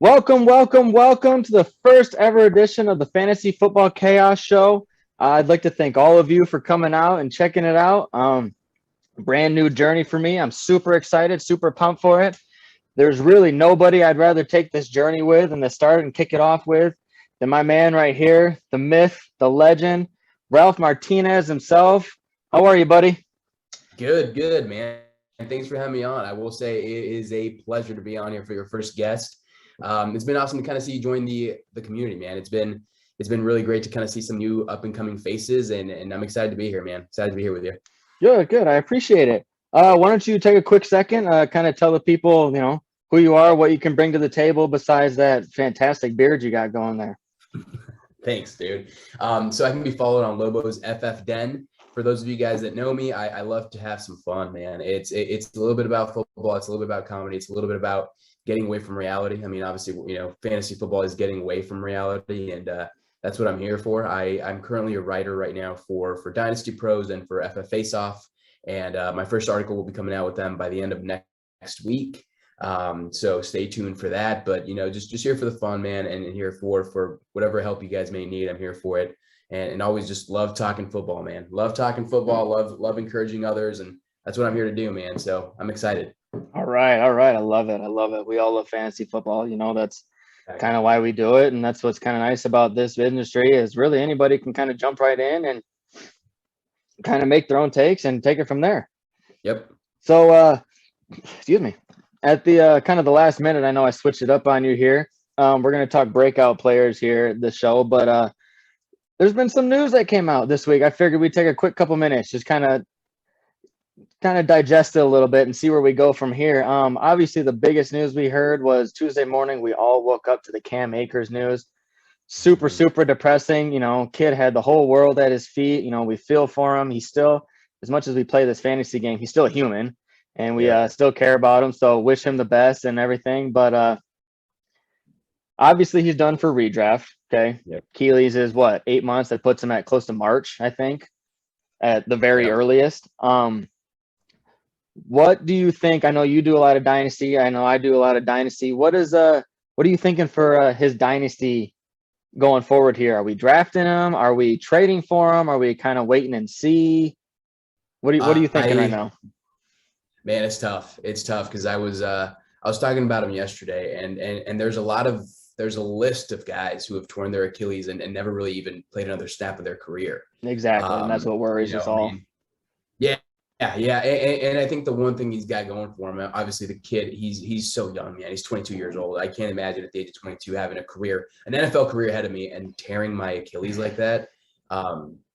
Welcome to the first ever edition of the Fantasy Football Chaos Show. I'd like to thank all of you for coming out and checking it out. Brand new journey for me. I'm super excited, super pumped for it. There's really nobody I'd rather take this journey with and to start and kick it off with than my man right here, the myth, the legend, Ralph Martinez himself. How are you, buddy? Good, man. And thanks for having me on. I will say it is a pleasure to be on here for your first guest. It's been awesome to kind of see you join the community, man. It's been really great to kind of see some new up and coming faces, and I'm excited to be here, man. Excited to be here with you. Good. I appreciate it. Why don't you take a quick second, kind of tell the people, who you are, what you can bring to the table besides that fantastic beard you got going there. Thanks, dude. So I can be followed on Lobo's FF Den. For those of you guys that know me, I love to have some fun, man. It's a little bit about football. It's a little bit about comedy. It's a little bit about getting away from reality. I mean, obviously, fantasy football is getting away from reality, and that's what I'm here for. I'm currently a writer right now for Dynasty Pros and for FF Face Off, and my first article will be coming out with them by the end of next week. So stay tuned for that. But just here for the fun, man, and here for whatever help you guys may need. I'm here for it, and always just love talking football, man. Love talking football. Love encouraging others, and that's what I'm here to do, man. So I'm excited. All right. I love it. We all love fantasy football. That's kind of why we do it, and that's what's kind of nice about this industry is really anybody can kind of jump right in and kind of make their own takes and take it from there. Yep. So, excuse me. At the kind of the last minute, I know I switched it up on you here. We're going to talk breakout players here at the show, but there's been some news that came out this week. I figured we'd take a quick couple minutes, just kind of digest it a little bit and see where we go from here. Obviously, the biggest news we heard was Tuesday morning. We all woke up to the Cam Akers news. Super depressing. Kid had the whole world at his feet. We feel for him. He's still, as much as we play this fantasy game, he's still a human. And we still care about him, so wish him the best and everything. But obviously, he's done for redraft. Okay, yep. Keely's is what, 8 months? That puts him at close to March, I think, at the very earliest. What do you think? I know you do a lot of dynasty. I know I do a lot of dynasty. What are you thinking for his dynasty going forward here? Are we drafting him? Are we trading for him? Are we kind of waiting and see? What are you thinking right now? Man, it's tough. It's tough because I was talking about him yesterday, and there's a list of guys who have torn their Achilles and never really even played another snap of their career. Exactly, and that's what worries us all. Yeah, and I think the one thing he's got going for him, obviously the kid, he's so young, man. He's 22 years old. I can't imagine at the age of 22 having an NFL career ahead of me and tearing my Achilles like that.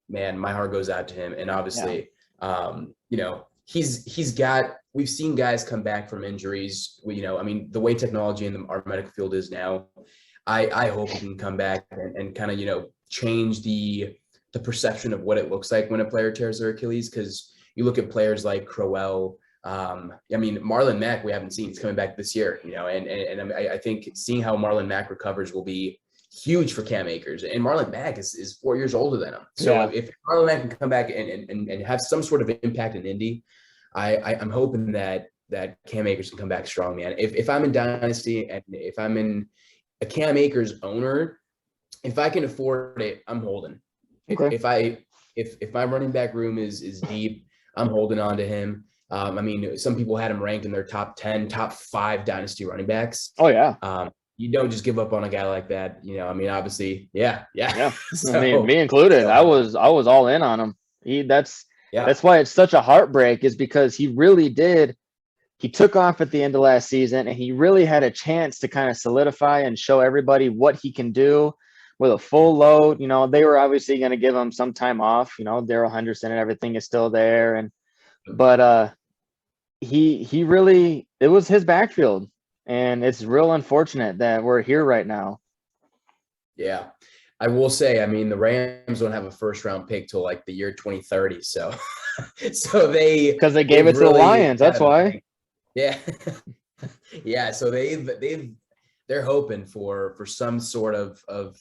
Man, my heart goes out to him, and obviously, we've seen guys come back from injuries. The way technology in our medical field is now, I hope he can come back and kind of, change the perception of what it looks like when a player tears their Achilles. Because you look at players like Crowell, Marlon Mack, we haven't seen. He's coming back this year, and I think seeing how Marlon Mack recovers will be huge for Cam Akers. And Marlon Mack is 4 years older than him. So if Marlon Mack can come back and have some sort of impact in Indy, I'm hoping that Cam Akers can come back strong, man. If I'm in Dynasty and if I'm in a Cam Akers owner, if I can afford it, I'm holding. Okay. If my running back room is deep, I'm holding on to him. Some people had him ranked in their top 10, top 5 Dynasty running backs. Oh yeah. You don't just give up on a guy like that. Obviously, yeah. So, me included. I was all in on him. That's why it's such a heartbreak, is because he really did. He took off at the end of last season, and he really had a chance to kind of solidify and show everybody what he can do with a full load. They were obviously going to give him some time off. Darrell Henderson and everything is still there, but he really, it was his backfield, and it's real unfortunate that we're here right now. Yeah. I will say, the Rams don't have a first round pick till like the year 2030. So because they gave it to the Lions. That's why. Yeah. Yeah. So they're hoping for some sort of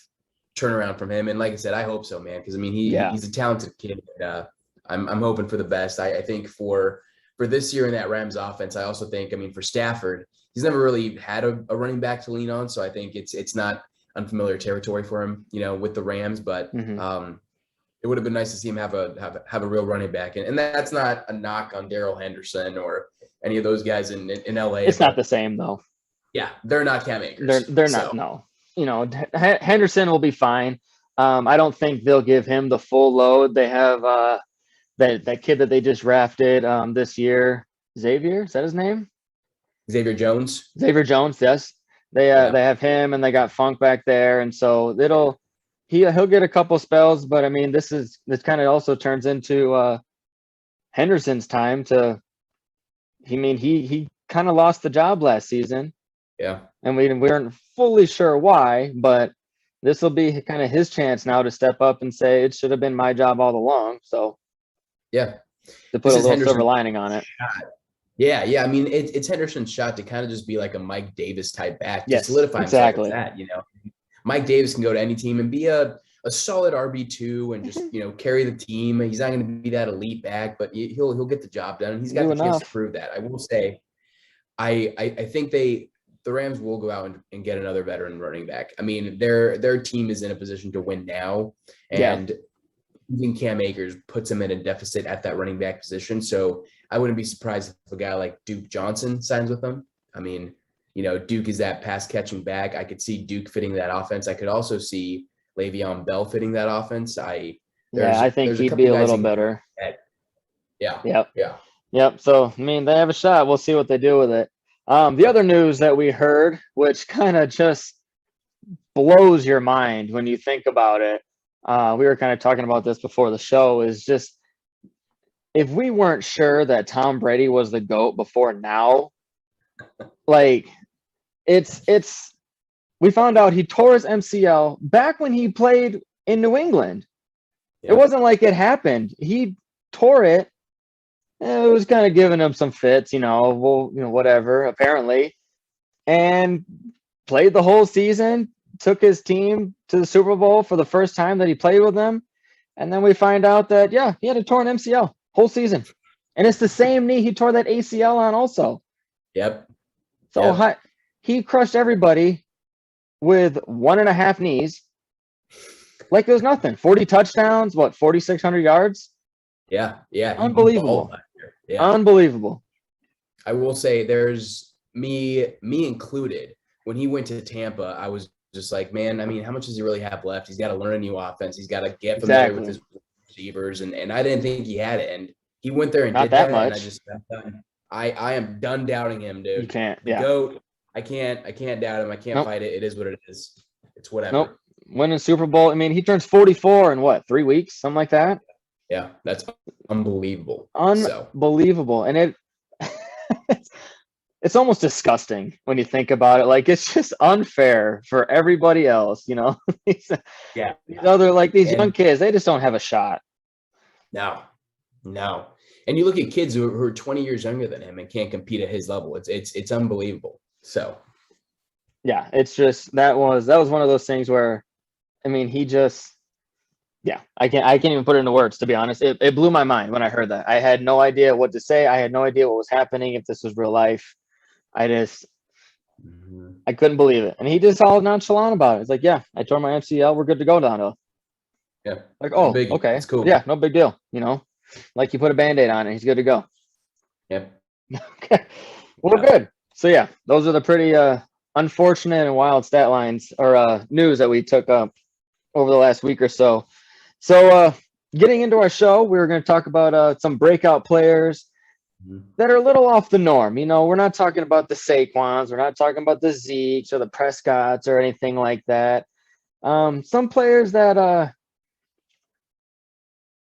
turnaround from him. And like I said, I hope so, man. Because he's a talented kid. I'm hoping for the best. I think for for this year in that Rams offense, I also think, I mean, for Stafford, he's never really had a running back to lean on. So I think it's not unfamiliar territory for him, with the Rams, but it would have been nice to see him have a real running back. And that's not a knock on Darrell Henderson or any of those guys in LA. It's not the same though. Yeah. They're not Cam Akers. They're not. No, Henderson will be fine. I don't think they'll give him the full load. They have that kid that they just drafted this year, Xavier. Is that his name? Xavier Jones. Xavier Jones. Yes, they have him, and they got Funk back there, and so he'll get a couple spells. But I mean, this kind of also turns into Henderson's time to. He kind of lost the job last season. Yeah, and we weren't fully sure why, but this will be kind of his chance now to step up and say it should have been my job all along. So, yeah, to put a little silver lining on it. Yeah. I mean, it's Henderson's shot to kind of just be like a Mike Davis type back, to solidify himself as that. Mike Davis can go to any team and be a solid RB2 and just carry the team. He's not going to be that elite back, but he'll get the job done. And he's got the chance to prove that. I will say, I think the Rams will go out and get another veteran running back. I mean, their team is in a position to win now, and even Cam Akers puts them in a deficit at that running back position. So I wouldn't be surprised if a guy like Duke Johnson signs with them. I mean, Duke is that pass catching back. I could see Duke fitting that offense. I could also see Le'Veon Bell fitting that offense. I think he'd be a little better. Yep. So, I mean, they have a shot. We'll see what they do with it. The other news that we heard, which kind of just blows your mind when you think about it, we were kind of talking about this before the show, is just if we weren't sure that Tom Brady was the GOAT before now, like we found out he tore his MCL back when he played in New England. It wasn't like it happened. He tore it. It was kind of giving him some fits, whatever, apparently, and played the whole season, took his team to the Super Bowl for the first time that he played with them. And then we find out that, he had a torn MCL whole season. And it's the same knee he tore that ACL on also. Yep. So he crushed everybody with 1.5 knees like it was nothing. 40 touchdowns, 4,600 yards? Yeah. Unbelievable. Yeah. Unbelievable. I will say there's me included. When he went to Tampa, I was just like, man, I mean, how much does he really have left? He's got to learn a new offense. He's got to get familiar with his receivers. And I didn't think he had it. And he went there and not did that much. And I just I am done doubting him, dude. You can't. The GOAT, I can't doubt him. I can't fight it. It is what it is. It's whatever. Nope. Winning Super Bowl. I mean, he turns 44 in 3 weeks? Something like that? Yeah, that's unbelievable. Unbelievable. And it's almost disgusting when you think about it. Like, it's just unfair for everybody else, these other, these young kids, they just don't have a shot. No. And you look at kids who are 20 years younger than him and can't compete at his level. It's unbelievable. So yeah, it's just that was one of those things where, I mean, he just I can't even put it into words, to be honest. It blew my mind when I heard that. I had no idea what to say. I had no idea what was happening, if this was real life. I couldn't believe it. And he just all nonchalant about it. It's like, I tore my MCL. We're good to go, Dono. Yeah. Like, okay. It's cool. Yeah, no big deal. Like you put a Band-Aid on it. He's good to go. Yep. Okay. Well, good. So, those are the pretty unfortunate and wild stat lines or news that we took up over the last week or so. So, getting into our show, we were going to talk about some breakout players that are a little off the norm. We're not talking about the Saquons. We're not talking about the Zekes or the Prescotts or anything like that. Some players that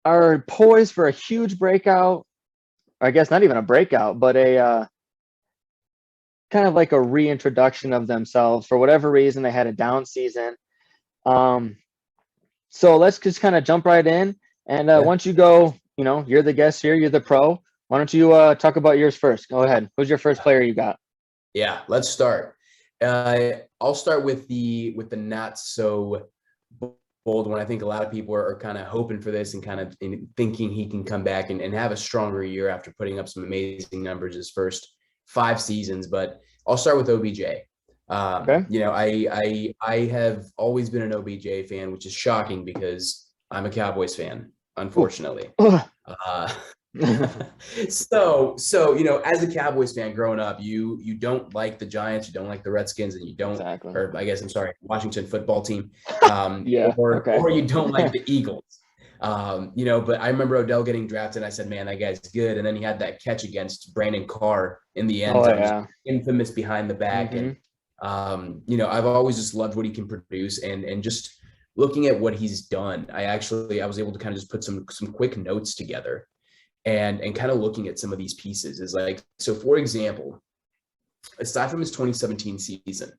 are poised for a huge breakout. I guess not even a breakout, but a kind of like a reintroduction of themselves. For whatever reason, they had a down season. So let's just kind of jump right in. And once you go, you're the guest here, you're the pro. Why don't you talk about yours first? Go ahead. Who's your first player you got? Yeah, let's start. I'll start with the not so bold one. I think a lot of people are kind of hoping for this and kind of thinking he can come back and have a stronger year after putting up some amazing numbers his first 5 seasons. But I'll start with OBJ. Okay. You know, I have always been an OBJ fan, which is shocking because I'm a Cowboys fan, unfortunately. So you know, as a Cowboys fan growing up, you don't like the Giants, you don't like the Redskins, and you don't, or I guess I'm sorry, Washington football team, or you don't like the Eagles. You know, but I remember Odell getting drafted, and I said, man, that guy's good. And then he had that catch against Brandon Carr in the end zone, infamous behind the back. And you know, I've always just loved what he can produce, and just looking at what he's done, I was able to kind of just put some quick notes together. And kind of looking at some of these pieces is like, so for example, aside from his 2017 season,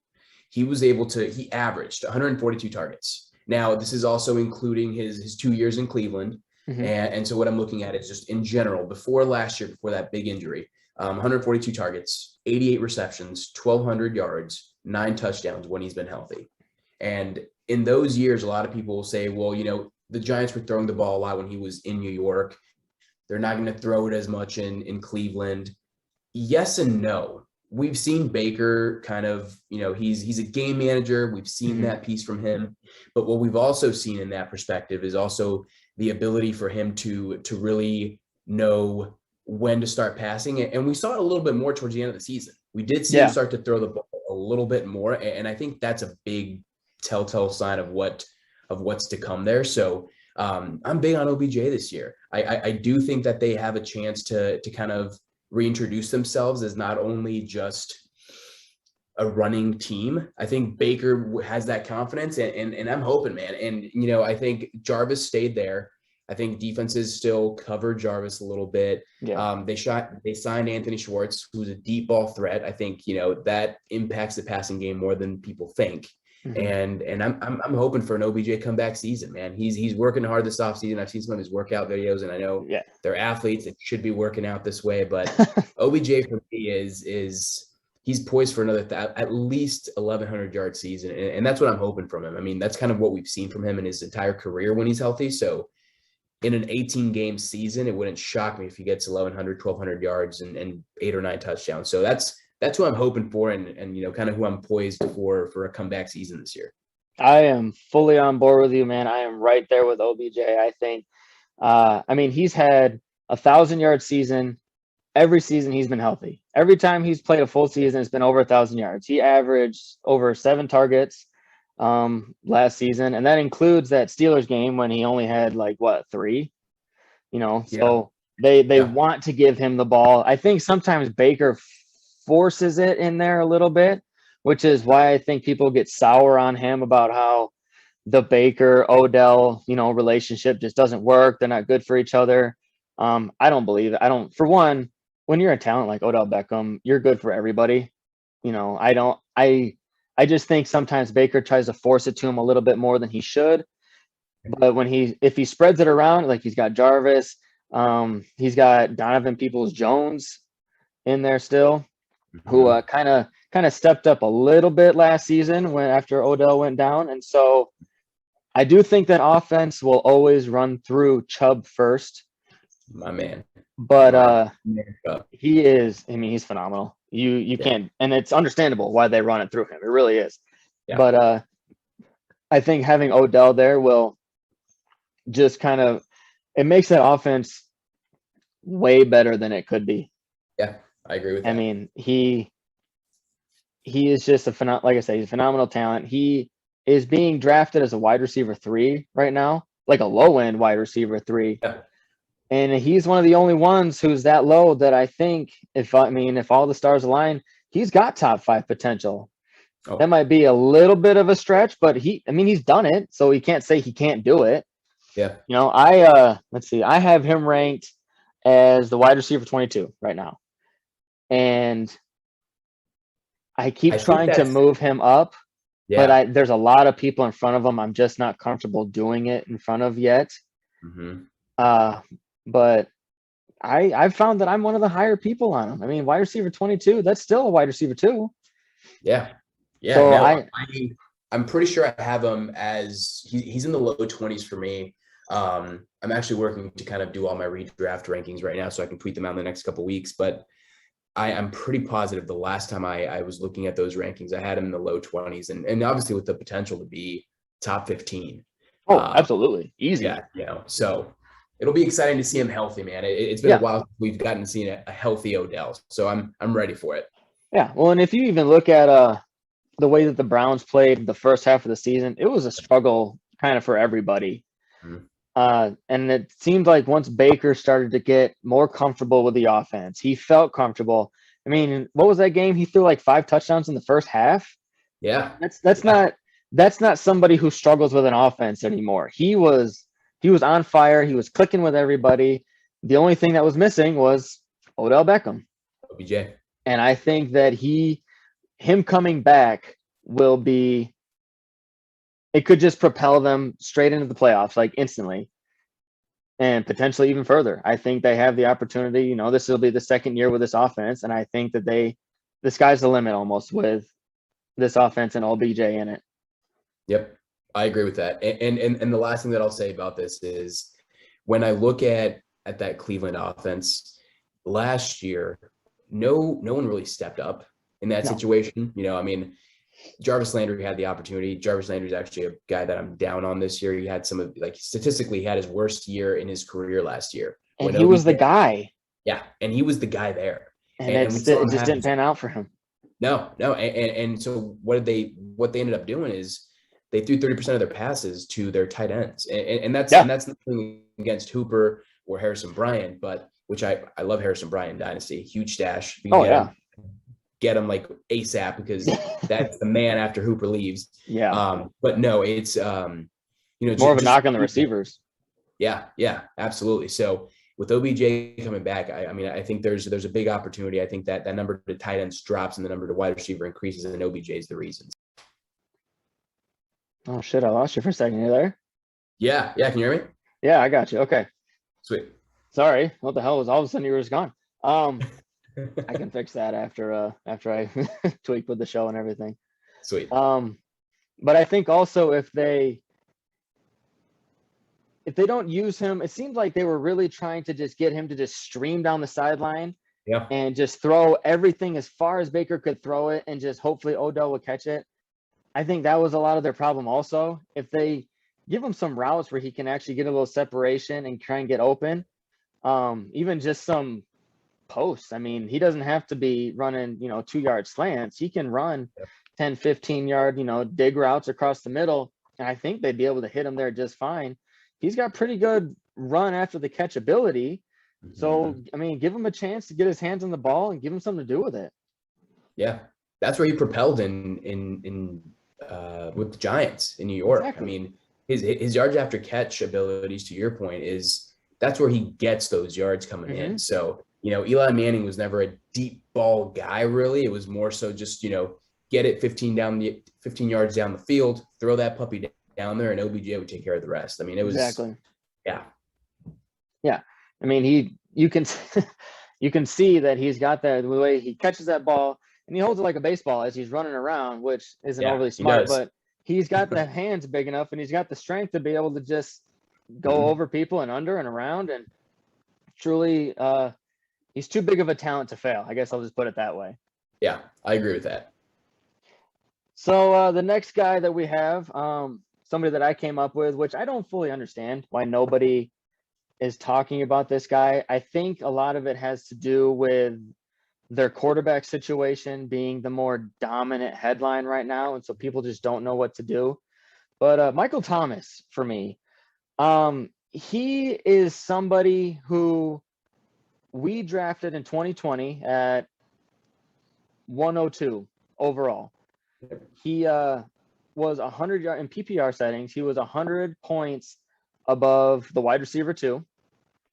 he averaged 142 targets. Now, this is also including his 2 years in Cleveland. And so what I'm looking at is just in general, before last year, before that big injury, 142 targets, 88 receptions, 1,200 yards, 9 touchdowns when he's been healthy. And in those years, a lot of people will say, well, you know, the Giants were throwing the ball a lot when he was in New York. They're not going to throw it as much in Cleveland. Yes and no. We've seen Baker kind of, you know, he's a game manager. We've seen that piece from him. But what we've also seen in that perspective is also the ability for him to really know when to start passing it. And we saw it a little bit more towards the end of the season. We did see him start to throw the ball a little bit more. And I think that's a big telltale sign of what's to come there. So I'm big on OBJ this year. I do think that they have a chance to kind of reintroduce themselves as not only just a running team. I think Baker has that confidence, and I'm hoping, man. And, you know, I think Jarvis stayed there. I think defenses still cover Jarvis a little bit. They signed Anthony Schwartz, who's a deep ball threat. I think, you know, that impacts the passing game more than people think. And I'm hoping for an OBJ comeback season, man. He's working hard this offseason. I've seen some of his workout videos, and I know they're athletes that should be working out this way. But OBJ for me is he's poised for another at least 1,100 yard season, and that's what I'm hoping from him. I mean, that's kind of what we've seen from him in his entire career when he's healthy. So in an 18 game season, it wouldn't shock me if he gets 1,100, 1,200 yards and 8 or 9 touchdowns. So that's who I'm hoping for, and you know, kind of who I'm poised for a comeback season this year. I am fully on board with you, man. I am right there with OBJ. I think, I mean, he's had 1,000-yard season every season he's been healthy. Every time he's played a full season, it's been over 1,000 yards. He averaged over 7 targets last season, and that includes that Steelers game when he only had 3. You know, so they want to give him the ball. I think sometimes Baker forces it in there a little bit, which is why I think people get sour on him about how the Baker Odell, you know, relationship just doesn't work. They're not good for each other. I don't believe it. For one, when you're a talent like Odell Beckham, you're good for everybody. You know, I just think sometimes Baker tries to force it to him a little bit more than he should. But if he spreads it around, like he's got Jarvis, he's got Donovan Peoples-Jones in there still, who kind of stepped up a little bit last season after Odell went down. And so I do think that offense will always run through Chubb first. My man. But he's phenomenal. You can't, and it's understandable why they run it through him. It really is. But I think having Odell there will just it makes that offense way better than it could be. Yeah, I agree with that. I mean, he is just like I say, he's a phenomenal talent. He is being drafted as a wide receiver 3 right now, like a low end wide receiver 3. Yeah. And he's one of the only ones who's that low that I think if all the stars align, he's got top 5 potential. That might be a little bit of a stretch, but he's done it, so he can't say he can't do it. Yeah. You know, let's see, I have him ranked as the wide receiver 22 right now. And I keep trying to move him up, but there's a lot of people in front of him I'm just not comfortable doing it in front of yet. But I've found that I'm one of the higher people on him. I mean, wide receiver 22, that's still a wide receiver 2. Yeah. So I'm pretty sure I have him as he's in the low 20s for me. I'm actually working to kind of do all my redraft rankings right now so I can tweet them out in the next couple of weeks. But I'm pretty positive the last time I was looking at those rankings, I had him in the low 20s and obviously with the potential to be top 15. Oh, absolutely. Easy. Yeah, so it'll be exciting to see him healthy, man. It's been a while since we've gotten to see a healthy Odell. So I'm ready for it. Yeah. Well, and if you even look at the way that the Browns played the first half of the season, it was a struggle kind of for everybody. And it seemed like once Baker started to get more comfortable with the offense, he felt comfortable. I mean, what was that game? He threw like 5 touchdowns in the first half. Yeah. That's not somebody who struggles with an offense anymore. He was on fire. He was clicking with everybody. The only thing that was missing was Odell Beckham. OBJ. And I think that him coming back will be, it could just propel them straight into the playoffs, like instantly, and potentially even further. I think they have the opportunity. This will be the second year with this offense, and I think that the sky's the limit almost with this offense and OBJ in it. Yep, I agree with that. And the last thing that I'll say about this is when I look at that Cleveland offense last year, no one really stepped up in that situation. I mean, Jarvis Landry had the opportunity. Jarvis Landry is actually a guy that I'm down on this year. He had statistically, he had his worst year in his career last year. And he was the guy. Yeah, and he was the guy there. And it just didn't pan out for him. No. And so what they ended up doing is they threw 30% of their passes to their tight ends. And that's nothing against Hooper or Harrison Bryant, but which I love Harrison Bryant dynasty, huge stash. Get him like ASAP because that's the man after Hooper leaves. Yeah. But no, it's more of a knock on the receivers. Yeah, absolutely. So with OBJ coming back, I think there's a big opportunity. I think that number to tight ends drops and the number to wide receiver increases, and OBJ is the reason. Oh shit! I lost you for a second. You there? Yeah. Can you hear me? Yeah, I got you. Okay. Sweet. Sorry. What the hell was all of a sudden you were just gone? I can fix that after I tweak with the show and everything. Sweet. But I think also if they don't use him, it seems like they were really trying to just get him to just stream down the sideline and just throw everything as far as Baker could throw it and just hopefully Odell would catch it. I think that was a lot of their problem also. If they give him some routes where he can actually get a little separation and try and get open, even just some posts. I mean, he doesn't have to be running, 2-yard slants. He can run 10, 15-yard, dig routes across the middle. And I think they'd be able to hit him there just fine. He's got pretty good run after the catch ability. So, I mean, give him a chance to get his hands on the ball and give him something to do with it. Yeah. That's where he propelled in with the Giants in New York. Exactly. I mean, his yards after catch abilities, to your point, that's where he gets those yards coming in. So, Eli Manning was never a deep ball guy, really. It was more so just, get it 15 yards down the field, throw that puppy down there, and OBJ would take care of the rest. I mean, it was exactly. Yeah. I mean, you can see that he's got the way he catches that ball and he holds it like a baseball as he's running around, which isn't overly smart, but he's got the hands big enough and he's got the strength to be able to just go over people and under and around. And truly, he's too big of a talent to fail. I guess I'll just put it that way. Yeah, I agree with that. So the next guy that we have, somebody that I came up with, which I don't fully understand why nobody is talking about this guy. I think a lot of it has to do with their quarterback situation being the more dominant headline right now. And so people just don't know what to do. But Michael Thomas, for me, he is somebody who we drafted in 2020 at 102 overall. He was 100 yard in PPR settings. He was 100 points above the wide receiver 2.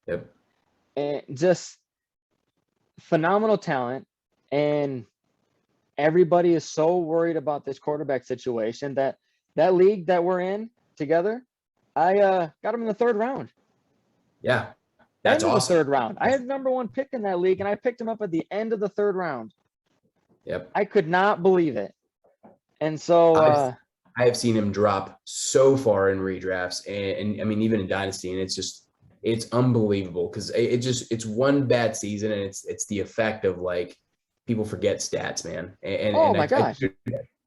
Yep. And just phenomenal talent. And everybody is so worried about this quarterback situation that league that we're in together, I got him in the 3rd round. Yeah. That's awesome. The 3rd round. I had the number 1 pick in that league, and I picked him up at the end of the 3rd round. Yep. I could not believe it. And so I have seen him drop so far in redrafts and I mean, even in Dynasty, and it's unbelievable because it's one bad season and it's the effect of like people forget stats, man. Oh my gosh.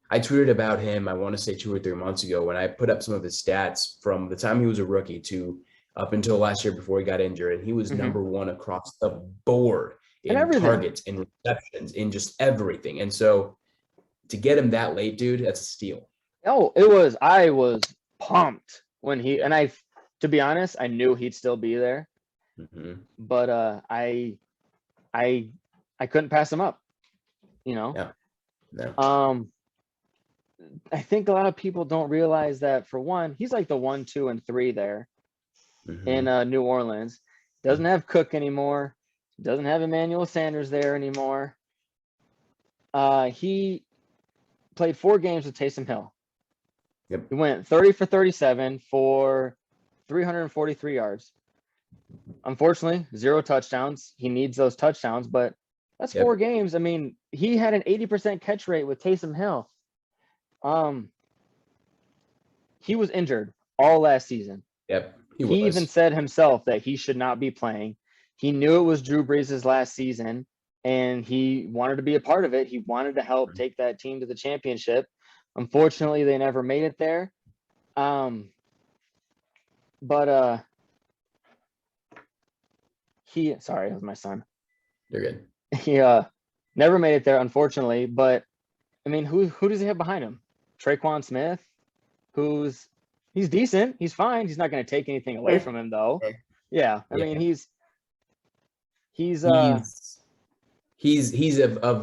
I tweeted about him, I want to say 2 or 3 months ago when I put up some of his stats from the time he was a rookie to up until last year before he got injured. And he was number one across the board in targets, in receptions, in just everything. And so to get him that late, dude, that's a steal. Oh, I was pumped when and to be honest, I knew he'd still be there. But I couldn't pass him up, you know? Yeah. No. I think a lot of people don't realize that, for one, he's like the 1, 2, and 3 there in New Orleans. Doesn't have Cook anymore. Doesn't have Emmanuel Sanders there anymore. He played 4 games with Taysom Hill. Yep. He went 30 for 37 for 343 yards. Unfortunately, 0 touchdowns. He needs those touchdowns, but that's 4 games. I mean, he had an 80% catch rate with Taysom Hill. He was injured all last season. Yep. He even said himself that he should not be playing. He knew it was Drew Brees' last season, and he wanted to be a part of it. He wanted to help take that team to the championship. Unfortunately, they never made it there. But sorry, that was my son. You're good. He never made it there, unfortunately. But I mean, who does he have behind him? Traquan Smith, he's decent. He's fine. He's not going to take anything away from him, though. Yeah, I mean, he's of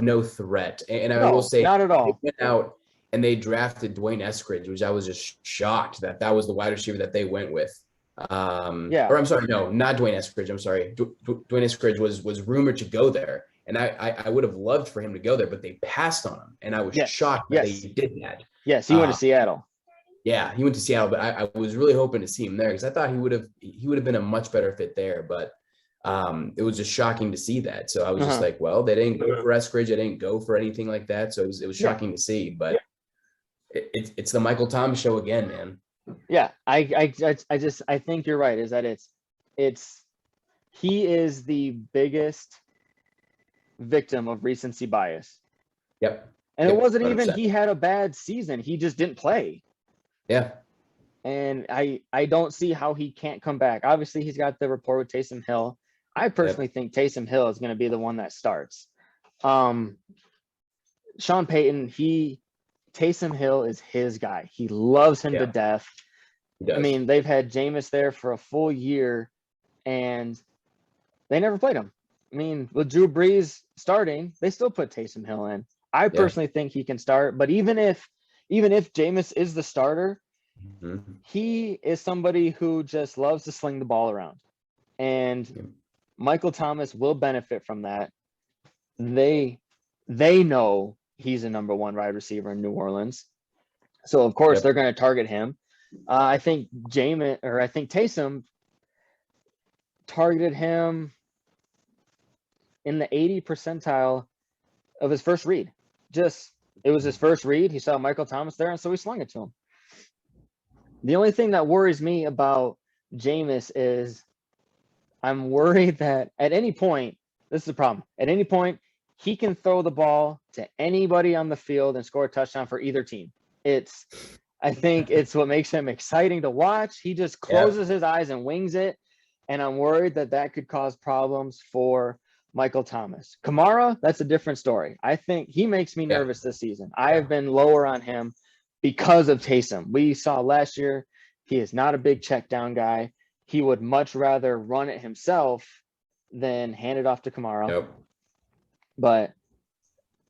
no threat. And I will say, not at all. They went out and they drafted Dwayne Eskridge, which I was just shocked that was the wide receiver that they went with. Or I'm sorry, no, not Dwayne Eskridge. I'm sorry. Dwayne Eskridge was rumored to go there. And I would have loved for him to go there, but they passed on him. And I was shocked that they did that. Yes, he went to Seattle. Yeah, he went to Seattle, but I was really hoping to see him there because I thought he would have been a much better fit there. But it was just shocking to see that. So I was just like, well, they didn't go for Eskridge. They didn't go for anything like that. So it was shocking to see. But it's the Michael Thomas show again, man. Yeah, I think you're right. Is that he is the biggest victim of recency bias. Yep. And it wasn't 100%. Even he had a bad season. He just didn't play. Yeah. And I don't see how he can't come back. Obviously, he's got the rapport with Taysom Hill. I personally think Taysom Hill is going to be the one that starts. Sean Payton, Taysom Hill is his guy. He loves him to death. I mean, they've had Jameis there for a full year, and they never played him. I mean, with Drew Brees starting, they still put Taysom Hill in. I personally think he can start, but even if Jameis is the starter, he is somebody who just loves to sling the ball around, and Michael Thomas will benefit from that. They know he's a number 1 wide receiver in New Orleans, so of course they're going to target him. I think Taysom targeted him in the 80 percentile of his first read. It was his first read. He saw Michael Thomas there, and so he slung it to him. The only thing that worries me about Jameis is I'm worried that at any point, this is the problem. At any point, he can throw the ball to anybody on the field and score a touchdown for either team. I think it's what makes him exciting to watch. He just closes his eyes and wings it, and I'm worried that could cause problems for Michael Thomas. Kamara, that's a different story. I think he makes me nervous this season. I have been lower on him because of Taysom. We saw last year he is not a big check down guy. He would much rather run it himself than hand it off to Kamara. Yep. But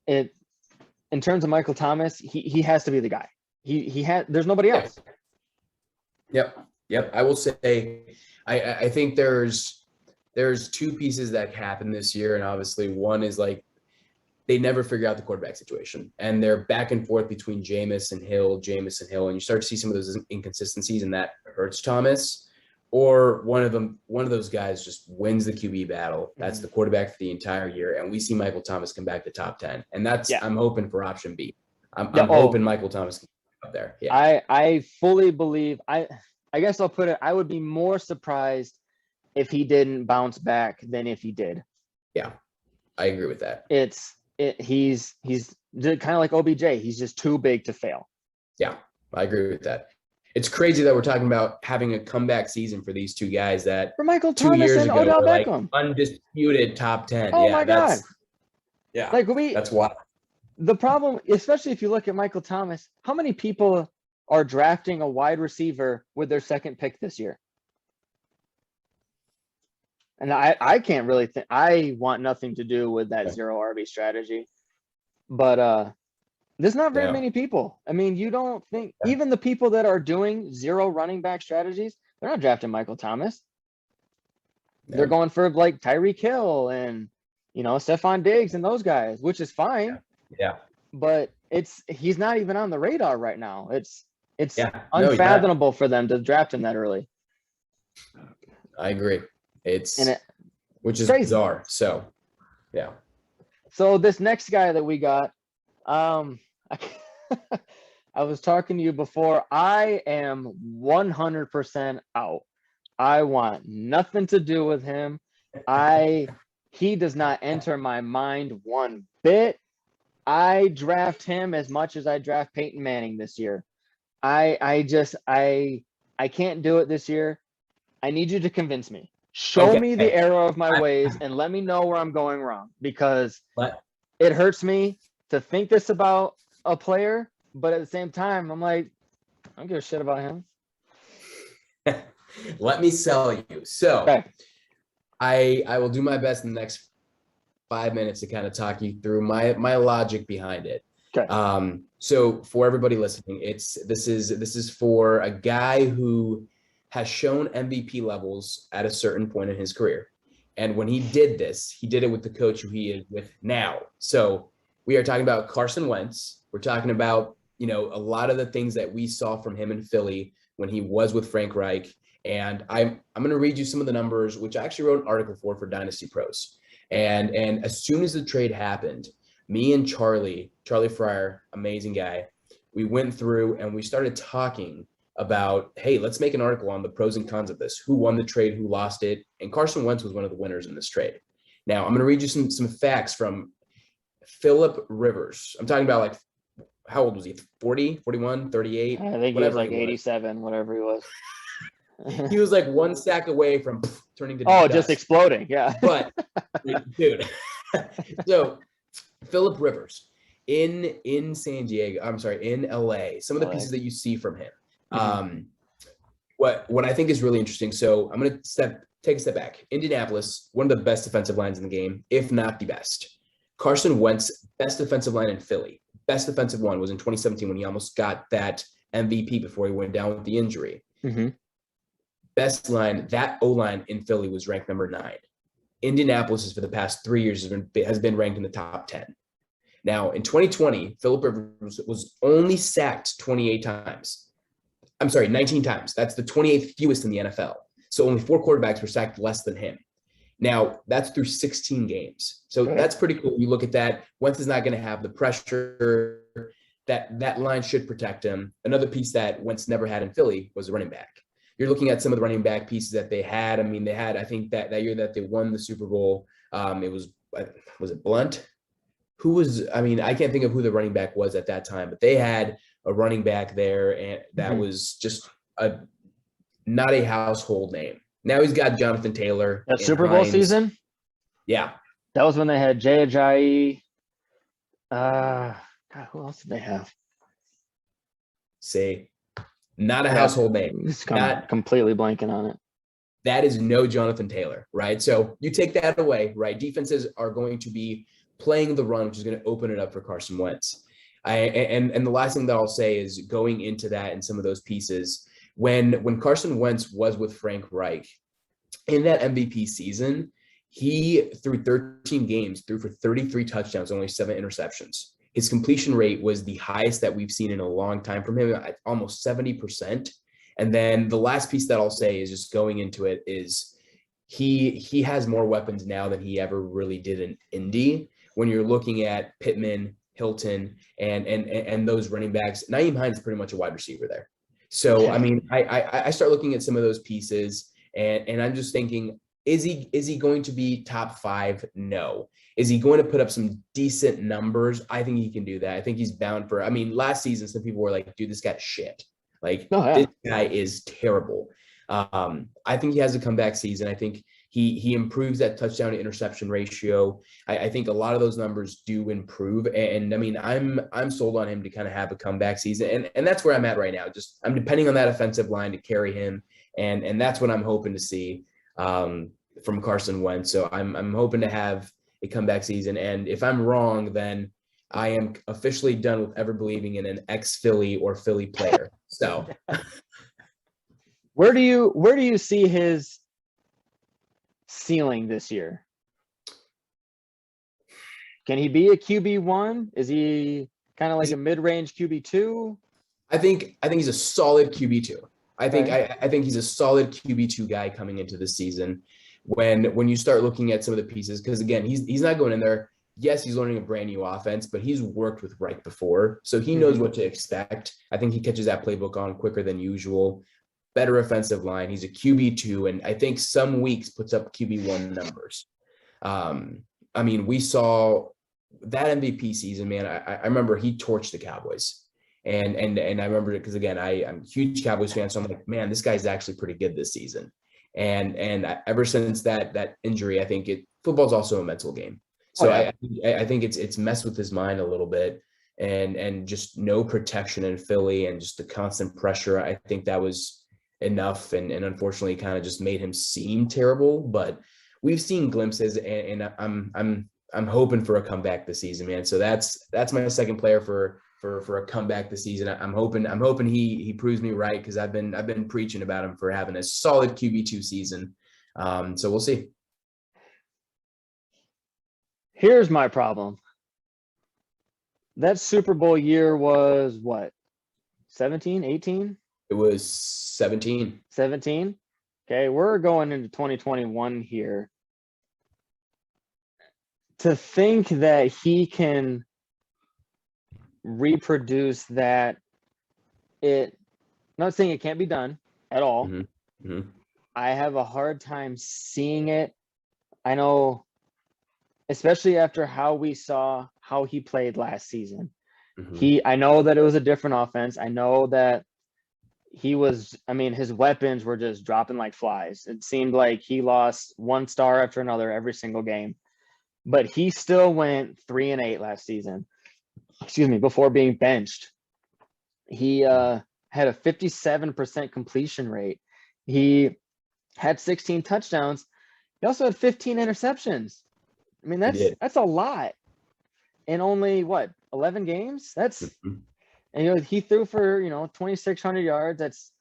in terms of Michael Thomas, he has to be the guy. There's nobody else. Yep. I will say I think there's 2 pieces that happened this year, and obviously one is like they never figure out the quarterback situation, and they're back and forth between Jameis and Hill, and you start to see some of those inconsistencies, and that hurts Thomas. Or one of those guys just wins the QB battle. That's the quarterback for the entire year, and we see Michael Thomas come back to top 10, and that's I'm hoping for option B. I'm hoping Michael Thomas can up there. Yeah. I fully believe. I guess I'll put it. I would be more surprised if he didn't bounce back than if he did. Yeah, I agree with that. He's kind of like OBJ. He's just too big to fail. Yeah, I agree with that. It's crazy that we're talking about having a comeback season for these two guys that For Michael 2 Thomas years and ago Odell were like Beckham. undisputed top 10. Oh my God. Yeah, like that's wild. The problem, especially if you look at Michael Thomas, how many people are drafting a wide receiver with their second pick this year? And I can't really think. I want nothing to do with that zero RB strategy, but there's not very many people. I mean, you don't think even the people that are doing zero running back strategies, they're not drafting Michael Thomas. They're going for like Tyreek Hill and Stephon Diggs and those guys, which is fine. Yeah. But he's not even on the radar right now. It's unfathomable for them to draft him that early. I agree. Which is crazy. Bizarre. So, yeah. So this next guy that we got, I was talking to you before. I am 100% out. I want nothing to do with him. He does not enter my mind one bit. I draft him as much as I draft Peyton Manning this year. I can't do it this year. I need you to convince me. Show me the error of my ways and let me know where I'm going wrong, because it hurts me to think this about a player, but at the same time, I'm like, I don't give a shit about him. Let me sell you. So I will do my best in the next 5 minutes to kind of talk you through my logic behind it. Okay. So for everybody listening, this is for a guy who has shown MVP levels at a certain point in his career. And when he did this, he did it with the coach who he is with now. So we are talking about Carson Wentz. We're talking about, a lot of the things that we saw from him in Philly when he was with Frank Reich. And I'm going to read you some of the numbers, which I actually wrote an article for Dynasty Pros. And as soon as the trade happened, me and Charlie Fryer, amazing guy, we went through and we started talking about, hey, let's make an article on the pros and cons of this. Who won the trade? Who lost it? And Carson Wentz was one of the winners in this trade. Now, I'm going to read you some facts from Philip Rivers. I'm talking about, like, how old was he? 40, 41, 38? I think he was like 87, whatever he was. He was like one sack away from turning to dust. Just exploding. Yeah. But, dude. So, Philip Rivers in San Diego, in LA, some of the pieces that you see from him. What I think is really interesting. So I'm going to take a step back. Indianapolis, one of the best defensive lines in the game, if not the best. Carson Wentz, best defensive line in Philly. Best defensive one was in 2017 when he almost got that MVP before he went down with the injury. Best line, that O-line in Philly was ranked number 9. Indianapolis for the past 3 years has been ranked in the top 10. Now, in 2020, Philip Rivers was only sacked 28 times. I'm sorry, 19 times. That's the 28th fewest in the NFL. So only 4 quarterbacks were sacked less than him. Now, that's through 16 games. So that's pretty cool. You look at that. Wentz is not going to have the pressure. That line should protect him. Another piece that Wentz never had in Philly was the running back. You're looking at some of the running back pieces that they had. I mean, I think that year that they won the Super Bowl, was it Blunt? I can't think of who the running back was at that time, but they had a running back there, and that was just not a household name. Now he's got Jonathan Taylor. That Super Bowl season? Yeah. That was when they had Jay Ajayi. God, who else did they have? Not a household name. Not completely blanking on it. That is no Jonathan Taylor, right? So you take that away, right? Defenses are going to be playing the run, which is going to open it up for Carson Wentz. And the last thing that I'll say is going into that and some of those pieces, when Carson Wentz was with Frank Reich in that MVP season, he threw 13 games, threw for 33 touchdowns, only 7 interceptions. His completion rate was the highest that we've seen in a long time from him, at almost 70%. And then the last piece that I'll say is just going into it is he has more weapons now than he ever really did in Indy. When you're looking at Pittman, Hilton, and those running backs. Nyheim Hines is pretty much a wide receiver there. So I mean, I start looking at some of those pieces, and I'm just thinking, is he going to be top 5? No. Is he going to put up some decent numbers? I think he can do that. I think he's bound for. I mean, last season, some people were like, "Dude, this guy's shit. Like, this guy is terrible." I think he has a comeback season. I think he improves that touchdown to interception ratio. I think a lot of those numbers do improve. And I mean, I'm sold on him to kind of have a comeback season. And that's where I'm at right now. Just I'm depending on that offensive line to carry him. And that's what I'm hoping to see from Carson Wentz. So I'm hoping to have a comeback season. And if I'm wrong, then I am officially done with ever believing in an ex-Philly or Philly player. So where do you see his ceiling this year? Can he be a QB1? Is he kind of like a mid-range QB2? I think he's a solid QB2. I think he's a solid QB2 guy coming into the season. When you start looking at some of the pieces, because again, he's not going in there. Yes, he's learning a brand new offense, but he's worked with Reich before, so he knows what to expect. I think he catches that playbook on quicker than usual. Better offensive line. He's a QB2, and I think some weeks puts up QB1 numbers. I mean, we saw that MVP season, man. I remember he torched the Cowboys, and I remember it because again, I'm a huge Cowboys fan, so I'm like, man, this guy's actually pretty good this season. And ever since that injury, I think football's also a mental game. So I think it's messed with his mind a little bit, and just no protection in Philly and just the constant pressure. I think that was enough, and unfortunately kind of just made him seem terrible. But we've seen glimpses, and I'm hoping for a comeback this season, man. So that's my second player for a comeback this season. I'm hoping he proves me right, because I've been preaching about him for having a solid QB2 season. So we'll see. Here's my problem. That Super Bowl year was what? 17, 18? It was 17. 17? Okay, we're going into 2021 here. To think that he can reproduce that, I'm not saying it can't be done at all. I have a hard time seeing it. I know, especially after how we saw how he played last season. I know that it was a different offense. I know that his weapons were just dropping like flies. It seemed like he lost one star after another every single game. But he still went 3-8 last season. Before being benched. He had a 57% completion rate. He had 16 touchdowns. He also had 15 interceptions. I mean, that's a lot in only 11 games. That's and he threw for 2,600 yards. That's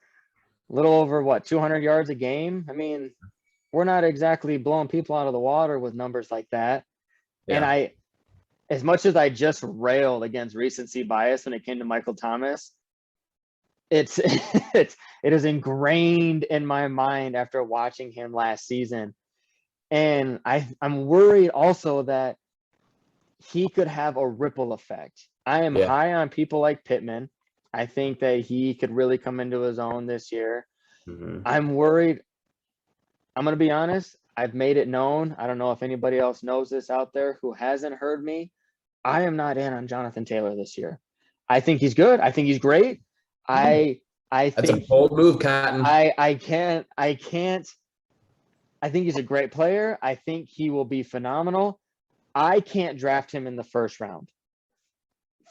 a little over 200 yards a game. I mean, we're not exactly blowing people out of the water with numbers like that. Yeah. And as much as I just railed against recency bias when it came to Michael Thomas, it is ingrained in my mind after watching him last season. And I'm worried also that he could have a ripple effect. I am high on people like Pittman. I think that he could really come into his own this year. I'm worried. I'm going to be honest. I've made it known. I don't know if anybody else knows this out there who hasn't heard me. I am not in on Jonathan Taylor this year. I think he's good. I think he's great. I think that's a bold move, Cotton. I can't. I think he's a great player. I think he will be phenomenal. I can't draft him in the first round.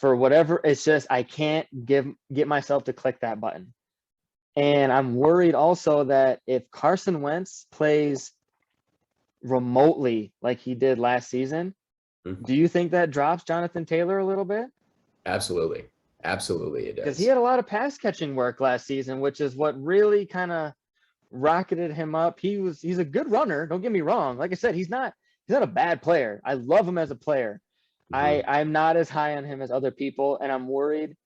For whatever, it's just I can't get myself to click that button. And I'm worried also that if Carson Wentz plays remotely like he did last season, do you think that drops Jonathan Taylor a little bit? Absolutely it does. Because he had a lot of pass catching work last season, which is what really kind of rocketed him up. He's a good runner. Don't get me wrong. Like I said, he's not a bad player. I love him as a player. I'm not as high on him as other people, and I'm worried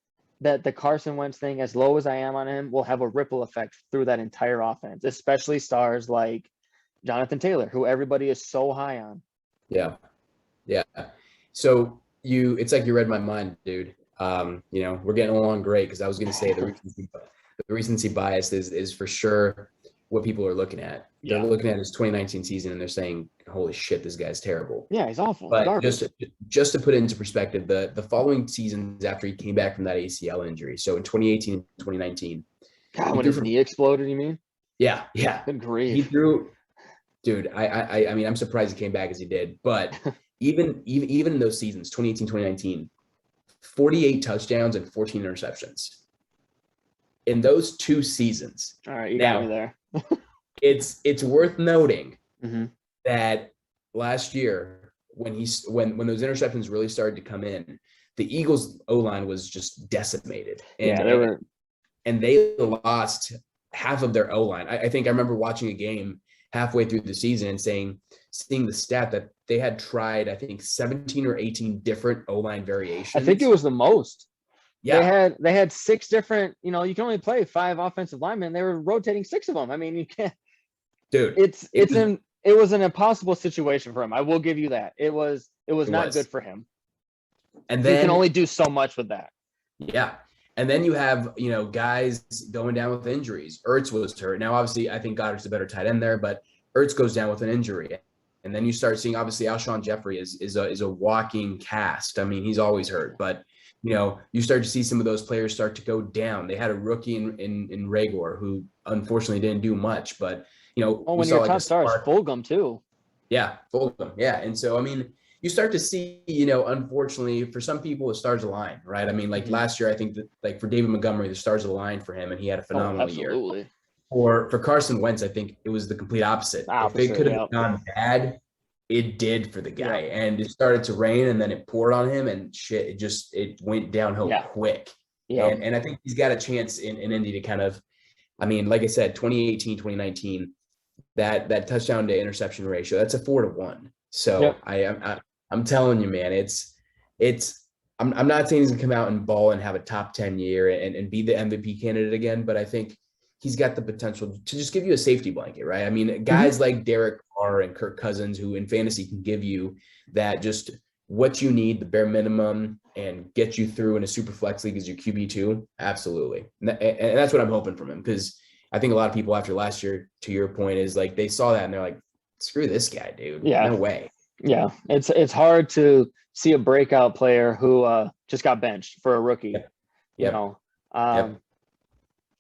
that the Carson Wentz thing, as low as I am on him, will have a ripple effect through that entire offense, especially stars like Jonathan Taylor, who everybody is so high on. Yeah. So it's like you read my mind, dude. We're getting along great because I was going to say the recency bias is for sure what people are looking at. They're looking at his 2019 season and they're saying, "Holy shit, this guy's terrible." Yeah, he's awful. But Garbage. just to put it into perspective, the following seasons after he came back from that ACL injury, so in 2018 and 2019, God, when his knee exploded, you mean? Yeah. Good grief. He threw, dude. I mean, I'm surprised he came back as he did. But even in those seasons, 2018, 2019, 48 touchdowns and 14 interceptions in those 2 seasons. All right, you got me there. it's worth noting mm-hmm. that last year when those interceptions really started to come in, the Eagles O-line was just decimated. And they lost half of their O-line. I think I remember watching a game halfway through the season and seeing the stat that they had tried, I think 17 or 18 different O-line variations. I think it was the most. Yeah. They had 6 different, you can only play 5 offensive linemen. They were rotating 6 of them. I mean, you can't. Dude, it was an impossible situation for him. I will give you that. It was not good for him. And then you can only do so much with that. Yeah. And then you have, guys going down with injuries. Ertz was hurt. Now, obviously, I think Goddard's a better tight end there, but Ertz goes down with an injury. And then you start seeing, obviously, Alshon Jeffrey is a walking cast. I mean, he's always hurt. But, you start to see some of those players start to go down. They had a rookie in Rager who, unfortunately, didn't do much. But, when your top star is Fulgham, too. Yeah, Fulgham. Yeah. And so, I mean, you start to see, unfortunately, for some people, the stars align, right? I mean, like last year, I think that, like for David Montgomery, the stars aligned for him, and he had a phenomenal year. For Carson Wentz, I think it was the complete opposite. If it could have gone bad, it did for the guy, and it started to rain, and then it poured on him, and shit, it went downhill quick. Yeah. And I think he's got a chance in Indy to kind of, I mean, like I said, 2018, 2019, that touchdown to interception ratio, that's a 4-1. So I'm telling you, man, I'm not saying he's gonna come out and ball and have a top 10 year and be the MVP candidate again, but I think he's got the potential to just give you a safety blanket, right? I mean, guys like Derek Carr and Kirk Cousins, who in fantasy can give you that just what you need, the bare minimum, and get you through in a super flex league as your QB2. Absolutely. And that's what I'm hoping from him, because I think a lot of people after last year, to your point, is like they saw that and they're like, screw this guy, dude. Yeah. No way. Yeah. It's hard to see a breakout player who just got benched for a rookie. Yep. All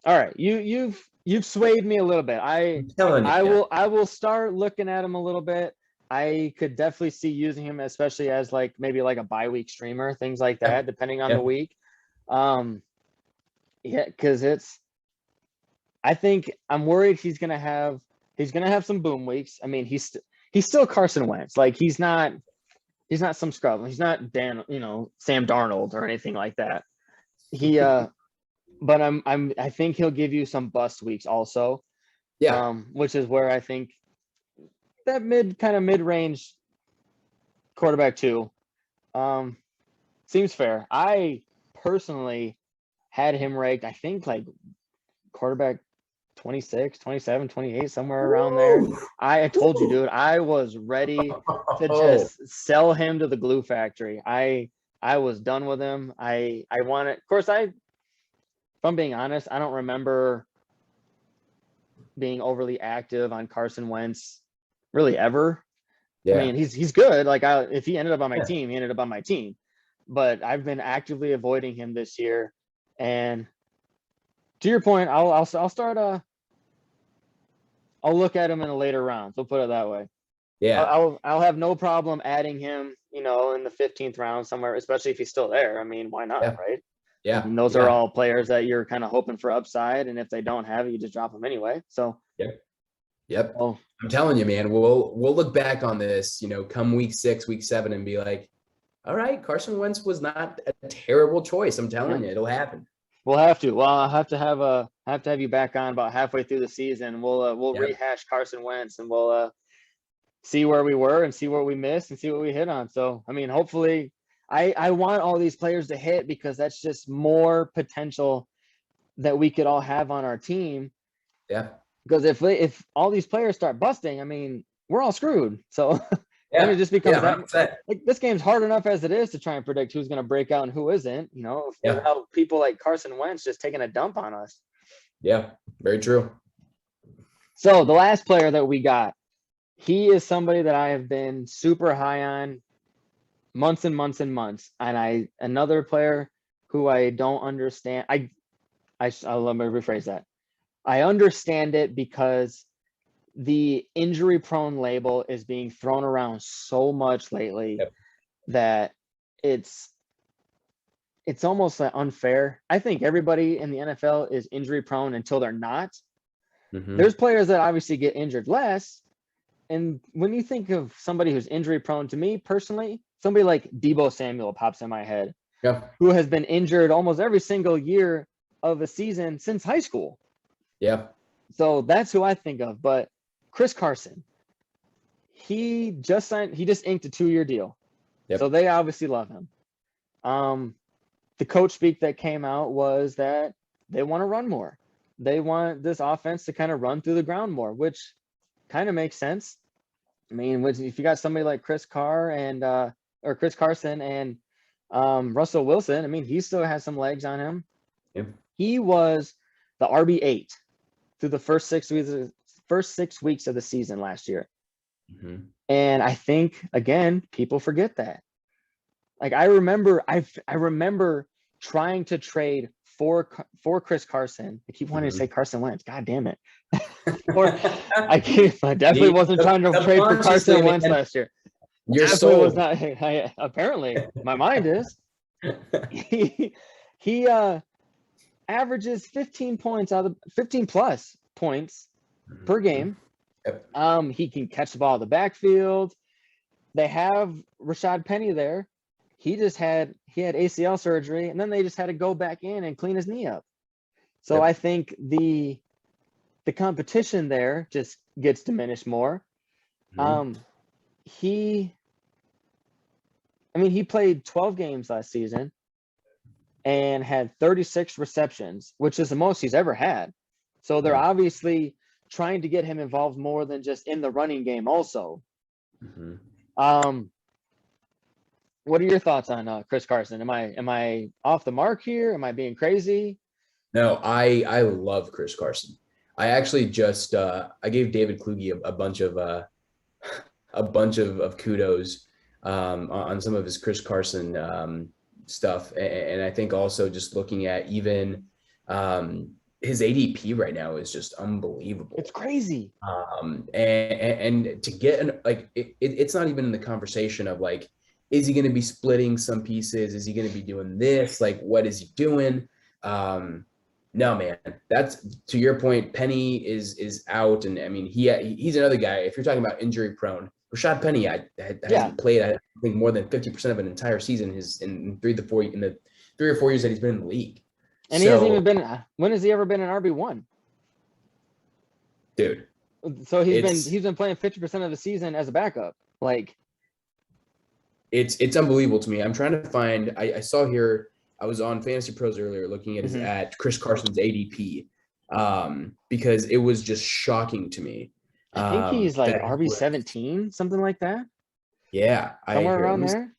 right. You've swayed me a little bit. I will start looking at him a little bit. I could definitely see using him, especially as maybe a bye week streamer, things like that, depending on the week. Because I think I'm worried he's gonna have some boom weeks. I mean, he's still Carson Wentz. Like he's not some scrub. He's not Sam Darnold or anything like that. But I think he'll give you some bust weeks also. Yeah. Which is where I think that mid-range quarterback 2 seems fair. I personally had him ranked, I think quarterback 26, 27, 28, somewhere around there. I told you, dude, I was ready to just sell him to the glue factory. I was done with him. I wanted, of course, if I'm being honest, I don't remember being overly active on Carson Wentz really ever. Yeah. I mean, he's good. If he ended up on my team, he ended up on my team. But I've been actively avoiding him this year. And to your point, I'll start I'll look at him in the later rounds. We'll put it that way. Yeah. I'll have no problem adding him, in the 15th round somewhere, especially if he's still there. I mean, why not, right? Yeah. And those are all players that you're kind of hoping for upside, and if they don't have it, you just drop them anyway. So Yep. Well, I'm telling you, man, we'll look back on this, come week 6, week 7, and be like, all right, Carson Wentz was not a terrible choice. I'm telling you, it'll happen. We'll have to. Well, I'll have to have you back on about halfway through the season. We'll rehash Carson Wentz, and we'll see where we were and see what we missed and see what we hit on. So, I mean, hopefully, I want all these players to hit, because that's just more potential that we could all have on our team. Yeah. Because if all these players start busting, I mean, we're all screwed. So then it just becomes that 100%. like this game's hard enough as it is to try and predict who's going to break out and who isn't, Yeah. without people like Carson Wentz just taking a dump on us. Yeah, very true. So the last player that we got, he is somebody that I have been super high on months and months and months. And another player who I don't understand. Let me rephrase that. I understand it because the injury prone label is being thrown around so much lately that it's almost like unfair. I think everybody in the NFL is injury prone until they're not. There's players that obviously get injured less. And when you think of somebody who's injury prone, to me personally, somebody like Deebo Samuel pops in my head, who has been injured almost every single year of a season since high school. Yeah. So that's who I think of. But Chris Carson, he just inked a 2-year deal. So they obviously love him. The coach speak that came out was that they want to run more. They want this offense to kind of run through the ground more, which kind of makes sense. I mean, if you got somebody like Chris Carson and Russell Wilson, I mean, he still has some legs on him. Yep. He was the RB8 through the first 6 weeks of the season last year. And I think, again, people forget that. Like I remember trying to trade for Chris Carson. I keep wanting to say Carson Wentz. God damn it. I definitely wasn't trying to trade for Carson Wentz last year. Your soul was not. Apparently, my mind is. He averages 15 plus points per game. He can catch the ball in the backfield. They have Rashad Penny there. He had ACL surgery, and then they just had to go back in and clean his knee up. So I think the competition there just gets diminished more. He played 12 games last season and had 36 receptions, which is the most he's ever had. So they're obviously trying to get him involved more than just in the running game also. What are your thoughts on Chris Carson? Am I off the mark here? Am I being crazy? No, I love Chris Carson. I actually just I gave David Kluge a bunch of kudos on some of his Chris Carson stuff, and I think also just looking at even his ADP right now is just unbelievable. It's crazy. And to get it's not even in the conversation of like, is he going to be splitting some pieces? Is he going to be doing this? Like, what is he doing? No, man, that's to your point. Penny is out. And I mean, he's another guy. If you're talking about injury prone, Rashad Penny hasn't played, I think, more than 50% of an entire season in the 3 or 4 years that he's been in the league. And he hasn't even been, when has he ever been an RB1? Dude. So he's been playing 50% of the season as a backup. Like, it's unbelievable to me. I'm trying to find, I saw here, I was on Fantasy Pros earlier looking at Chris Carson's ADP because it was just shocking to me. I think he's like RB17, something like that. Yeah. Somewhere around there.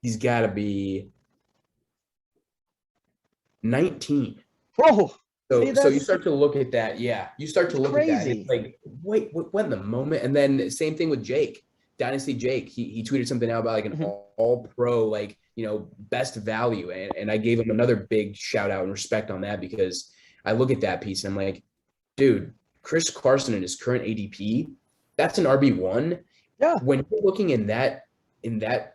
He's got to be 19. Whoa. So you start to look at that. Yeah. You start to look at that. It's like, wait, what in the moment? And then same thing with Jake. Dynasty Jake, he tweeted something out about like an all pro, like, best value. And I gave him another big shout out and respect on that because I look at that piece and I'm like, dude, Chris Carson in his current ADP, that's an RB1. Yeah. When you're looking in that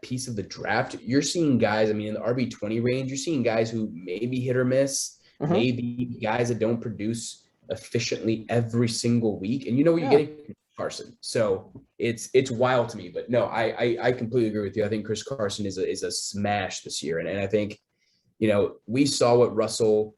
piece of the draft, you're seeing guys, I mean, in the RB20 range, you're seeing guys who maybe hit or miss, maybe guys that don't produce efficiently every single week. And you know what you're getting from Carson. So it's wild to me, but no, I completely agree with you. I think Chris Carson is a smash this year. And I think, we saw what Russell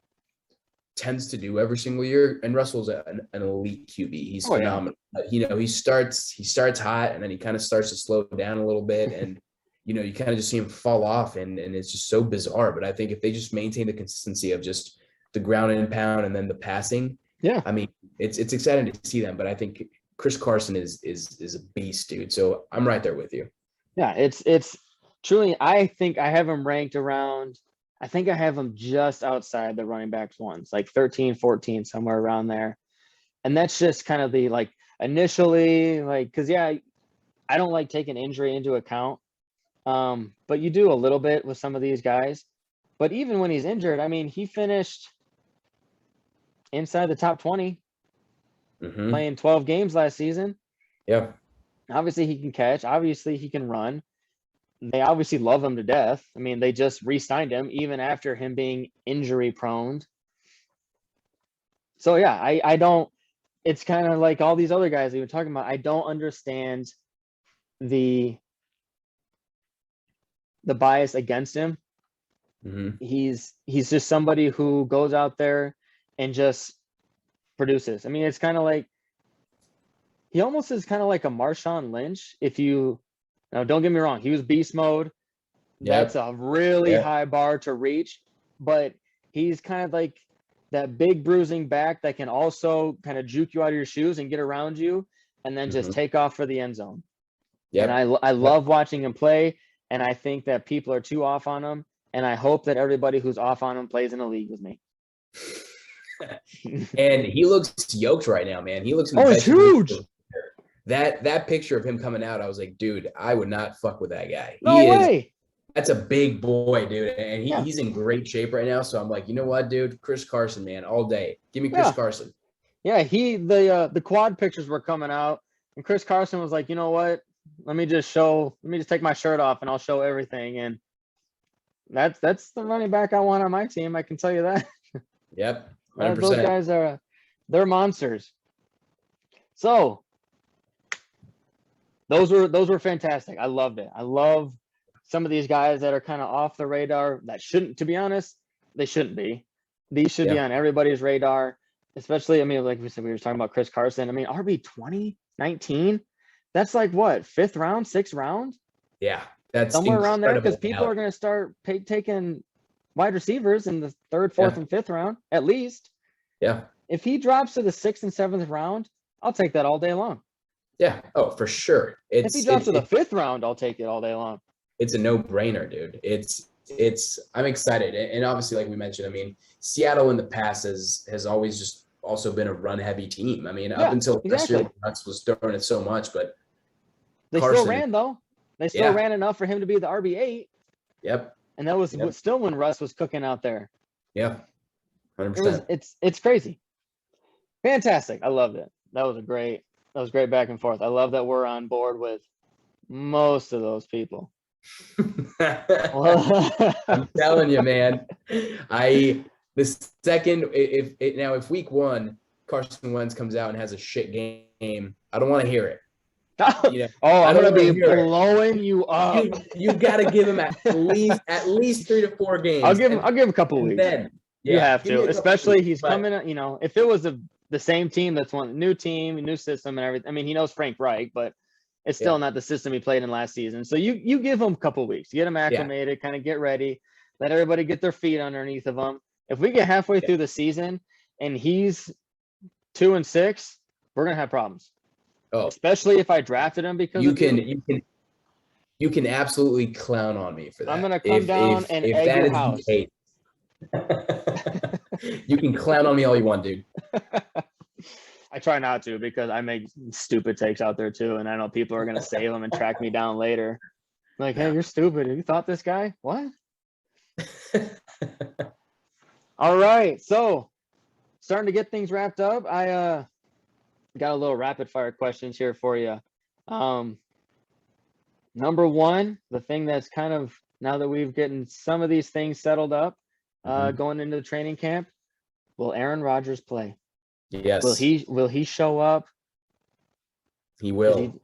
tends to do every single year. And Russell's an elite QB. He's phenomenal. Yeah. He starts hot and then he kind of starts to slow down a little bit. And, you kind of just see him fall off and it's just so bizarre. But I think if they just maintain the consistency of just the ground and pound and then the passing, I mean, it's exciting to see them. But I think Chris Carson is a beast, dude. So I'm right there with you. Yeah, it's truly, I think I have him ranked around, I think I have him just outside the running backs ones, like 13, 14, somewhere around there. And that's just kind of the like initially, like, because yeah, I don't like taking injury into account. But you do a little bit with some of these guys. But even when he's injured, I mean, he finished inside the top 20, playing 12 games last season. Yeah. Obviously, he can catch. Obviously, he can run. They obviously love him to death. I mean, they just re-signed him even after him being injury prone. So yeah, I don't, it's kind of like all these other guys that you're talking about. I don't understand the bias against him. He's just somebody who goes out there and just produces. I mean, it's kind of like, he almost is kind of like a Marshawn Lynch. If you, now don't get me wrong, he was beast mode. That's a really high bar to reach, but he's kind of like that big bruising back that can also kind of juke you out of your shoes and get around you and then just take off for the end zone. And I love watching him play, and I think that people are too off on him, and I hope that everybody who's off on him plays in a league with me. And he looks yoked right now, man. He looks it's huge. That picture of him coming out, I was like, dude, I would not fuck with that guy. No way. That's a big boy, dude. And he's in great shape right now. So I'm like, you know what, dude? Chris Carson, man, all day. Give me Chris Carson. Yeah, the quad pictures were coming out, and Chris Carson was like, you know what? Let me just take my shirt off and I'll show everything. And that's the running back I want on my team. I can tell you that. Yep. 100%. Those guys they're monsters. So those were fantastic. I loved it. I love some of these guys that are kind of off the radar that shouldn't, to be honest, they shouldn't be. These should be on everybody's radar, especially, I mean, like we said, we were talking about Chris Carson. I mean, RB 20, 19, that's like what, 5th round, 6th round? Yeah, that's somewhere around there, because people are going to start taking wide receivers in the 3rd, 4th, and 5th round, at least. Yeah. If he drops to the 6th and 7th round, I'll take that all day long. Yeah. Oh, for sure. If he drops to the 5th round, I'll take it all day long. It's a no-brainer, dude. I'm excited. And obviously, like we mentioned, I mean, Seattle in the past has always just also been a run-heavy team. I mean, up until last year, Nuts was throwing it so much, but they still ran, though. They still ran enough for him to be the RB8. Yep. And that was still when Russ was cooking out there. Yeah. 100%. It's crazy. Fantastic. I loved it. That was great back and forth. I love that we're on board with most of those people. I'm telling you, man. If week 1 Carson Wentz comes out and has a shit game, I don't want to hear it. I'm gonna be blowing you up. You got to give him at least 3 to 4 games. I'll give him a couple weeks. Then you have to, especially he's coming. You know, if it was the same team, that's one new team, new system, and everything. I mean, he knows Frank Reich, but it's still not the system he played in last season. So you give him a couple weeks, get him acclimated, kind of get ready, let everybody get their feet underneath of him. If we get halfway through the season and he's 2-6, we're gonna have problems. Oh, especially if I drafted him because you can absolutely clown on me for that. I'm gonna come down and egg your house. You can clown on me all you want, dude. I try not to, because I make stupid takes out there too, and I know people are gonna save them and track me down later. Like, hey, you're stupid. You thought this guy? What? All right, so starting to get things wrapped up. I got a little rapid fire questions here for you. Number one, the thing that's kind of, now that we've gotten some of these things settled up, going into the training camp, will Aaron Rodgers play? Yes. Will he show up? He will.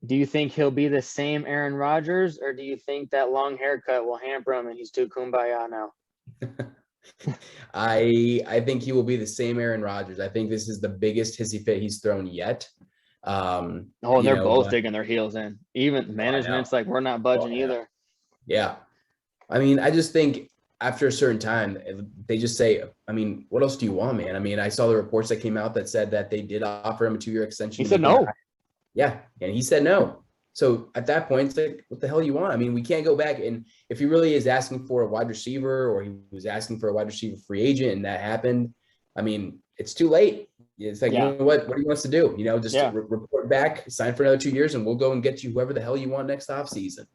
Do you think he'll be the same Aaron Rodgers, or do you think that long haircut will hamper him and he's too kumbaya now? I think he will be the same Aaron Rodgers. I think this is the biggest hissy fit he's thrown yet. They're both digging their heels in. Even management's like, we're not budging either. Yeah. I mean, I just think after a certain time, they just say, I mean, what else do you want, man? I mean, I saw the reports that came out that said that they did offer him a 2-year extension. He said no. Yeah, and he said no. So at that point, it's like, what the hell you want? I mean, we can't go back. And if he really is asking for a wide receiver, or he was asking for a wide receiver free agent, and that happened, I mean, it's too late. It's like, you know what he wants to do? Just report back, sign for another 2 years, and we'll go and get you whoever the hell you want next offseason.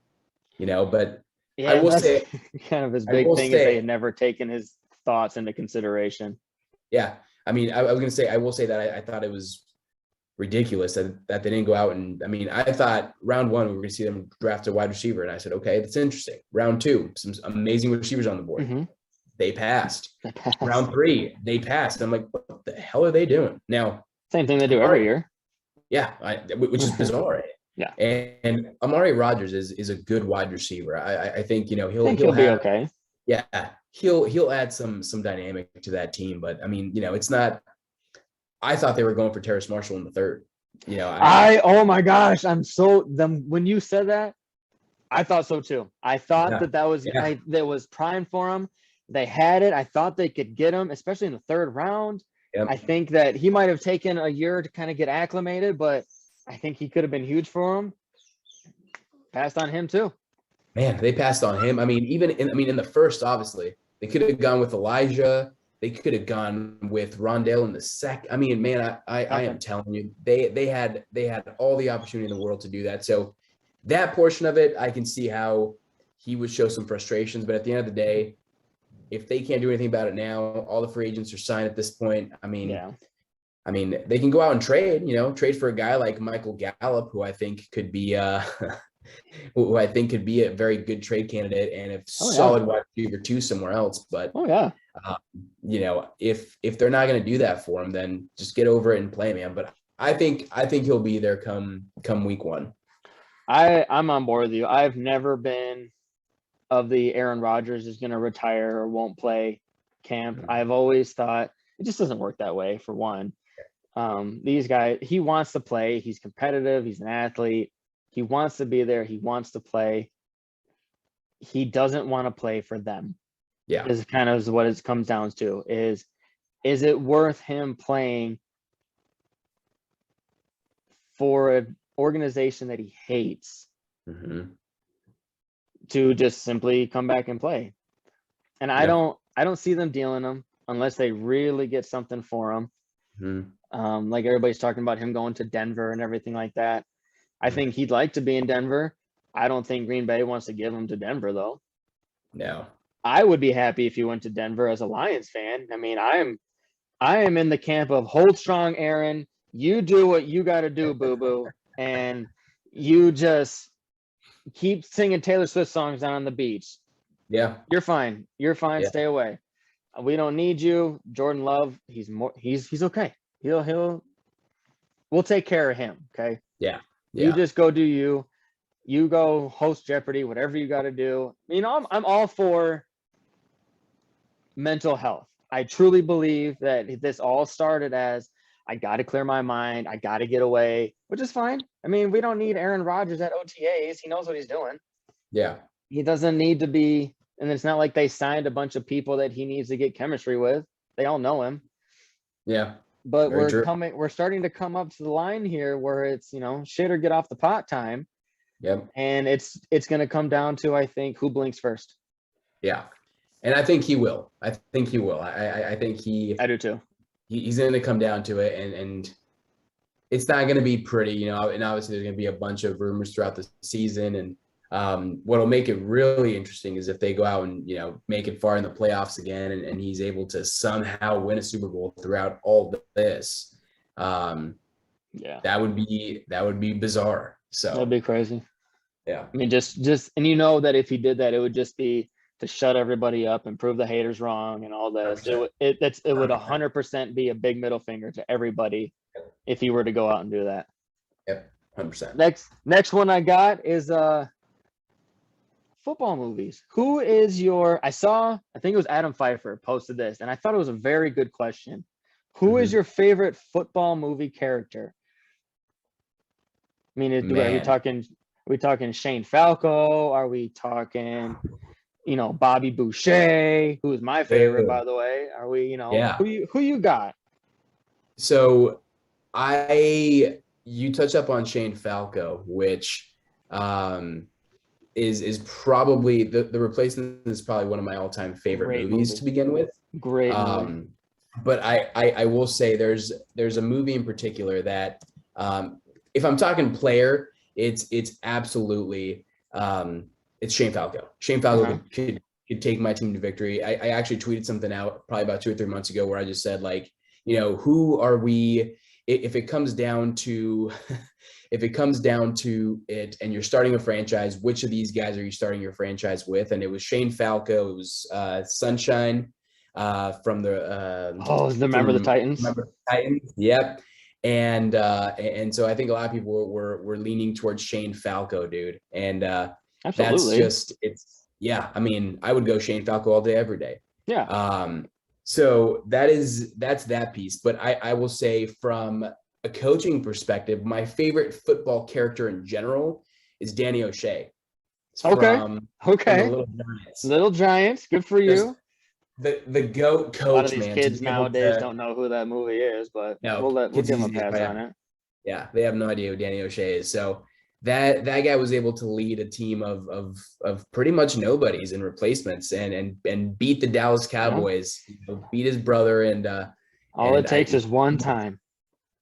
But I will say, kind of his big thing is they had never taken his thoughts into consideration. Yeah, I mean, I was going to say, I will say that I thought it was ridiculous that they didn't go out, and I mean, I thought round 1 we were going to see them draft a wide receiver, and I said, okay, that's interesting. Round 2, some amazing receivers on the board. Mm-hmm. They passed. Round 3, they passed. I'm like, what the hell are they doing? Now, same thing they do every year. Yeah, which is bizarre. Yeah, and Amari Rodgers is a good wide receiver. I think he'll be okay. Yeah, he'll add some dynamic to that team. But I mean, it's not. I thought they were going for Terrace Marshall in the 3rd. Oh my gosh, when you said that, I thought so too. I thought that was prime for him. They had it. I thought they could get him, especially in the 3rd round. Yep. I think that he might have taken a year to kind of get acclimated, but I think he could have been huge for him. Passed on him too. Man, they passed on him. I mean, in the 1st, obviously, they could have gone with Elijah. They could have gone with Rondale in the 2nd. I mean, man, I am telling you, they had all the opportunity in the world to do that. So that portion of it, I can see how he would show some frustrations. But at the end of the day, if they can't do anything about it now, all the free agents are signed at this point. I mean, they can go out and trade for a guy like Michael Gallup, who I think could be a very good trade candidate and a solid wide receiver too somewhere else. But if they're not going to do that for him, then just get over it and play, man. But I think he'll be there come week 1. I'm on board with you. I've never been of the Aaron Rodgers is going to retire or won't play camp. Mm-hmm. I've always thought it just doesn't work that way. For one, these guys, he wants to play. He's competitive. He's an athlete. He wants to be there. He wants to play. He doesn't want to play for them. Yeah, is kind of what it comes down to. Is it worth him playing for an organization that he hates? Mm-hmm. To just simply come back and play. And I don't see them dealing him unless they really get something for him. Mm-hmm. Like everybody's talking about him going to Denver and everything like that. I think he'd like to be in Denver. I don't think Green Bay wants to give him to Denver though. No. I would be happy if he went to Denver as a Lions fan. I mean, I am in the camp of hold strong, Aaron. You do what you got to do, boo-boo. And you just keep singing Taylor Swift songs down on the beach. Yeah. You're fine. Yeah. Stay away. We don't need you. Jordan Love, he's okay. We'll take care of him. Okay. Yeah. You just go do you. You go host Jeopardy, whatever you got to do. I'm all for mental health. I truly believe that this all started as I got to clear my mind. I got to get away, which is fine. I mean, we don't need Aaron Rodgers at OTAs. He knows what he's doing. Yeah. He doesn't need to be, and it's not like they signed a bunch of people that he needs to get chemistry with. They all know him. Yeah. But we're starting to come up to the line here where it's, shit or get off the pot time. Yep. And it's going to come down to, I think, who blinks first. Yeah. And I think he will. I think he I do too. He's going to come down to it, and it's not going to be pretty, and obviously there's going to be a bunch of rumors throughout the season. And what'll make it really interesting is if they go out and, make it far in the playoffs again, and he's able to somehow win a Super Bowl throughout all this. That would be bizarre. So that'd be crazy. Yeah. I mean, just, and that if he did that, it would just be to shut everybody up and prove the haters wrong and all this. 100%. It would 100% be a big middle finger to everybody if he were to go out and do that. Yep, 100%. Next one I got is football movies. Who is I think it was Adam Pfeiffer posted this, and I thought it was a very good question. Who is your favorite football movie character? I mean, are we talking Shane Falco? Are we talking Bobby Boucher, who's my favorite, by the way. Are we, Yeah. who you got? So you touch up on Shane Falco, which is probably the replacement is probably one of my all-time favorite movies to begin with. Great movie. But I will say there's a movie in particular that if I'm talking player, it's absolutely it's Shane Falco. Shane Falco could take my team to victory. I actually tweeted something out probably about 2 or 3 months ago where I just said, like, who are we if it comes down to it and you're starting a franchise, which of these guys are you starting your franchise with? And it was Shane Falco. It was Sunshine from the Remember the Titans. Remember the Titans. Yep. And so I think a lot of people were leaning towards Shane Falco, dude. And absolutely. I mean, I would go Shane Falco all day, every day. Yeah. So that's that piece. But I will say, from a coaching perspective, my favorite football character in general is Danny O'Shea. From the Little Giants. Good for you. The GOAT coach. A lot of these kids nowadays don't know who that movie is, but we'll give them a pass on it. Yeah, they have no idea who Danny O'Shea is. So that guy was able to lead a team of pretty much nobodies and replacements and beat the Dallas Cowboys, beat his brother, and all it takes is one time.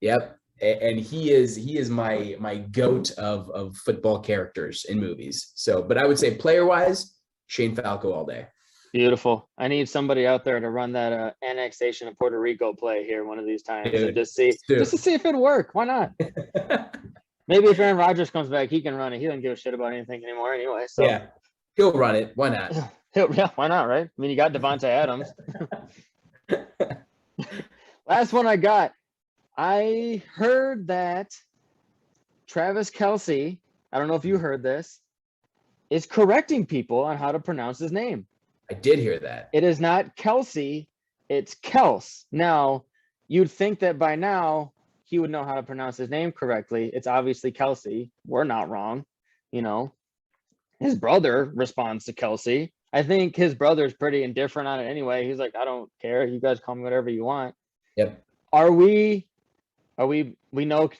Yep. And he is my GOAT of football characters in movies. So, but I would say player-wise, Shane Falco all day. Beautiful. I need somebody out there to run that annexation of Puerto Rico play here one of these times. Dude, just to see if it'd work. Why not? Maybe if Aaron Rodgers comes back, he can run it. He doesn't give a shit about anything anymore anyway. So yeah, he'll run it. Why not? Yeah, why not, right? I mean, you got Devontae Adams. Last one I got. I heard that Travis Kelce, I don't know if you heard this, is correcting people on how to pronounce his name. I did hear that. It is not Kelsey, it's Kels. Now, you'd think that by now he would know how to pronounce his name correctly. It's obviously Kelsey. We're not wrong. His brother responds to Kelsey. I think his brother's pretty indifferent on it anyway. He's like, I don't care. You guys call me whatever you want. Yep. We know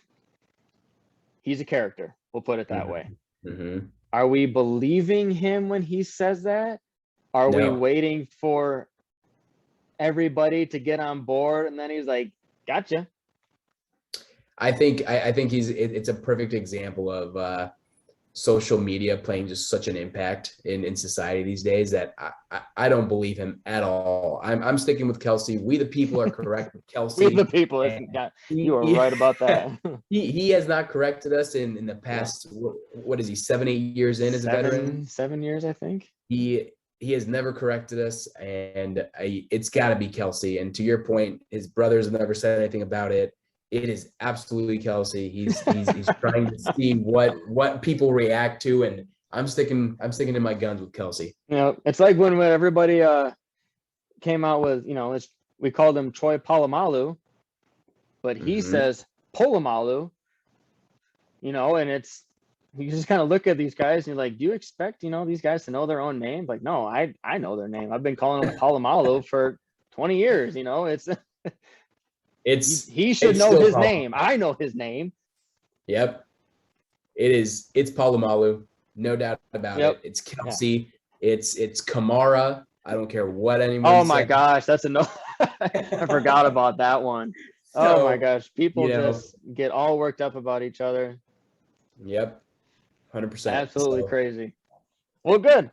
he's a character. We'll put it that way. Mm-hmm. Are we believing him when he says that? Are we waiting for everybody to get on board and then he's like, gotcha? I think it's a perfect example of social media playing just such an impact in society these days that I don't believe him at all. I'm sticking with Kelsey. We the people are correct with Kelsey. We the people. You are right about that. He has not corrected us in the past. What is he, 7-8 years in as a veteran? 7 years, I think. He has never corrected us, and it's got to be Kelsey. And to your point, his brothers have never said anything about it. It is absolutely Kelsey. He's trying to see what people react to, and I'm sticking to my guns with Kelsey. It's like when everybody came out with, we called him Troy Polamalu, but he says Polamalu, and you just kind of look at these guys and you're like, do you expect, these guys to know their own name? Like, no, I know their name. I've been calling him Polamalu for 20 years. He should know his name. I know his name. Yep. It's Polamalu. No doubt about it. It's Kelsey. Yeah. It's Kamara. I don't care what anyone says. Oh my gosh. That's I forgot about that one. So, oh my gosh. People just get all worked up about each other. Yep. 100%. Absolutely crazy. Well, good.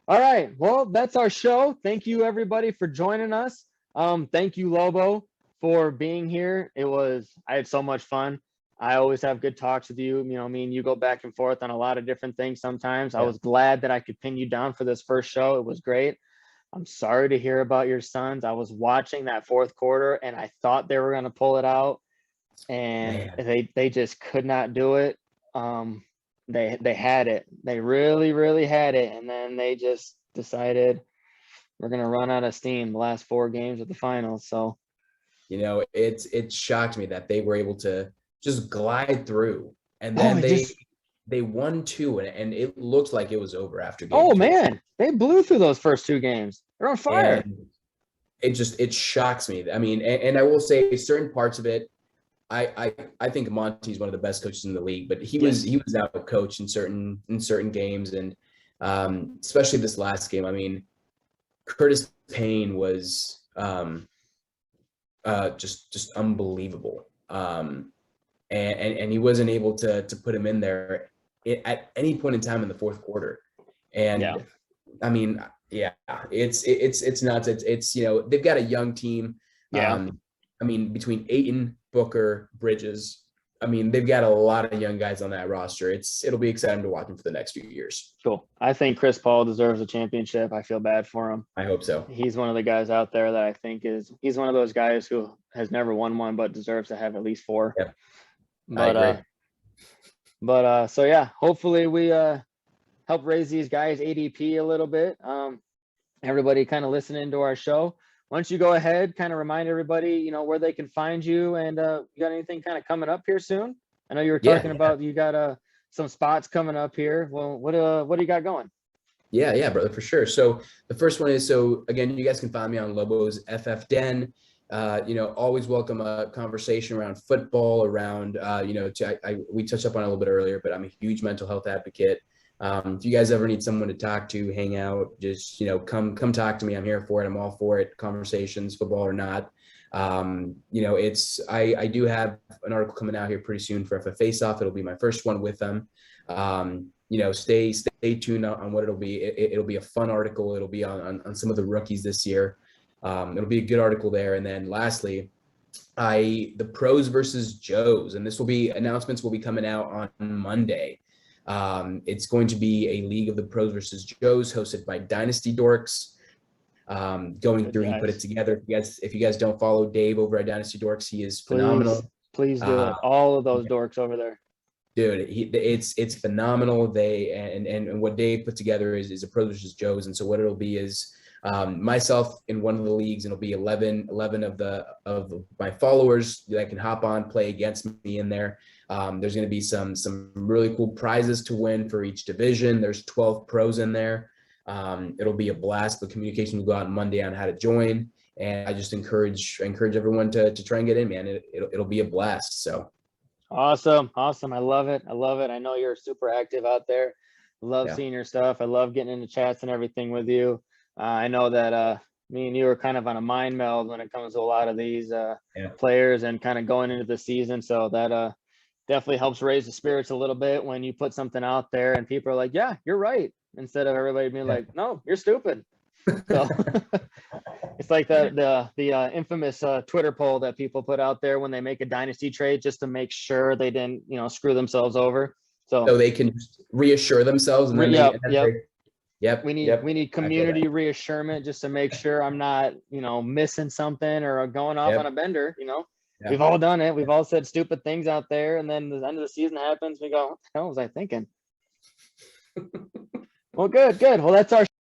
All right. Well, that's our show. Thank you everybody for joining us. Thank you, Lobo, for being here. I had so much fun. I always have good talks with you. Me and you go back and forth on a lot of different things sometimes. Yeah. I was glad that I could pin you down for this first show. It was great. I'm sorry to hear about your sons. I was watching that fourth quarter and I thought they were going to pull it out, and they just could not do it. They had it. They really, really had it. And then they just decided we're going to run out of steam the last 4 games of the finals. So, it shocked me that they were able to just glide through, and then they won 2, and it looked like it was over after game Oh 2. man, they blew through those first 2 games. They're on fire. And it shocks me. I mean, and I will say certain parts of it, I think Monty's one of the best coaches in the league, but he was out coached in certain games, and especially this last game. I mean, Curtis Payne was just unbelievable, and he wasn't able to put him in there at any point in time in the fourth quarter. And I mean, yeah, it's nuts. It's they've got a young team. I mean, between Ayton, Booker, Bridges, I mean, they've got a lot of young guys on that roster. It'll be exciting to watch them for the next few years. Cool. I think Chris Paul deserves a championship. I feel bad for him. I hope so. He's one of the guys out there that I think he's one of those guys who has never won one, but deserves to have at least 4. Yep. But, I agree. So yeah, hopefully we help raise these guys ADP a little bit. Everybody kind of listening to our show. Why don't you go ahead, kind of remind everybody, where they can find you, and you got anything kind of coming up here soon? I know you were talking about you got some spots coming up here. Well, what do you got going? Yeah, brother, for sure. So the first one is, again, you guys can find me on Lobo's FF Den. Always welcome a conversation around football, around we touched up on it a little bit earlier, but I'm a huge mental health advocate. If you guys ever need someone to talk to, hang out, just, come talk to me. I'm here for it. I'm all for it. Conversations, football or not. I do have an article coming out here pretty soon for FF Face Off. It'll be my first one with them. Stay tuned on what it'll be. It'll be a fun article. It'll be on some of the rookies this year. It'll be a good article there. And then lastly, the pros versus Joes, and announcements will be coming out on Monday. It's going to be a league of the pros versus Joes hosted by Dynasty Dorks. Going through, he put it together. If you guys don't follow Dave over at Dynasty Dorks, he is phenomenal. Please do it. All of those dorks over there. Dude, it's phenomenal. And what Dave put together is a pros versus Joes. And so what it'll be is myself in one of the leagues, and it'll be 11 of my followers that can hop on, play against me in there. There's going to be some really cool prizes to win for each division. There's 12 pros in there. It'll be a blast. The communication will go out on Monday on how to join, and I just encourage everyone to try and get in, man. It'll be a blast. So awesome. I love it. I know you're super active out there. Love seeing your stuff. I love getting into chats and everything with you. I know that me and you are kind of on a mind meld when it comes to a lot of these players and kind of going into the season. So that definitely helps raise the spirits a little bit when you put something out there and people are like, yeah, you're right. Instead of everybody being like, no, you're stupid. So it's like the infamous Twitter poll that people put out there when they make a dynasty trade just to make sure they didn't, screw themselves over. So they can reassure themselves. And then we need community reassurance just to make sure I'm not, missing something or going off on a bender. We've all done it. We've all said stupid things out there, and then the end of the season happens. We go, what the hell was I thinking? Well, good. Well, that's our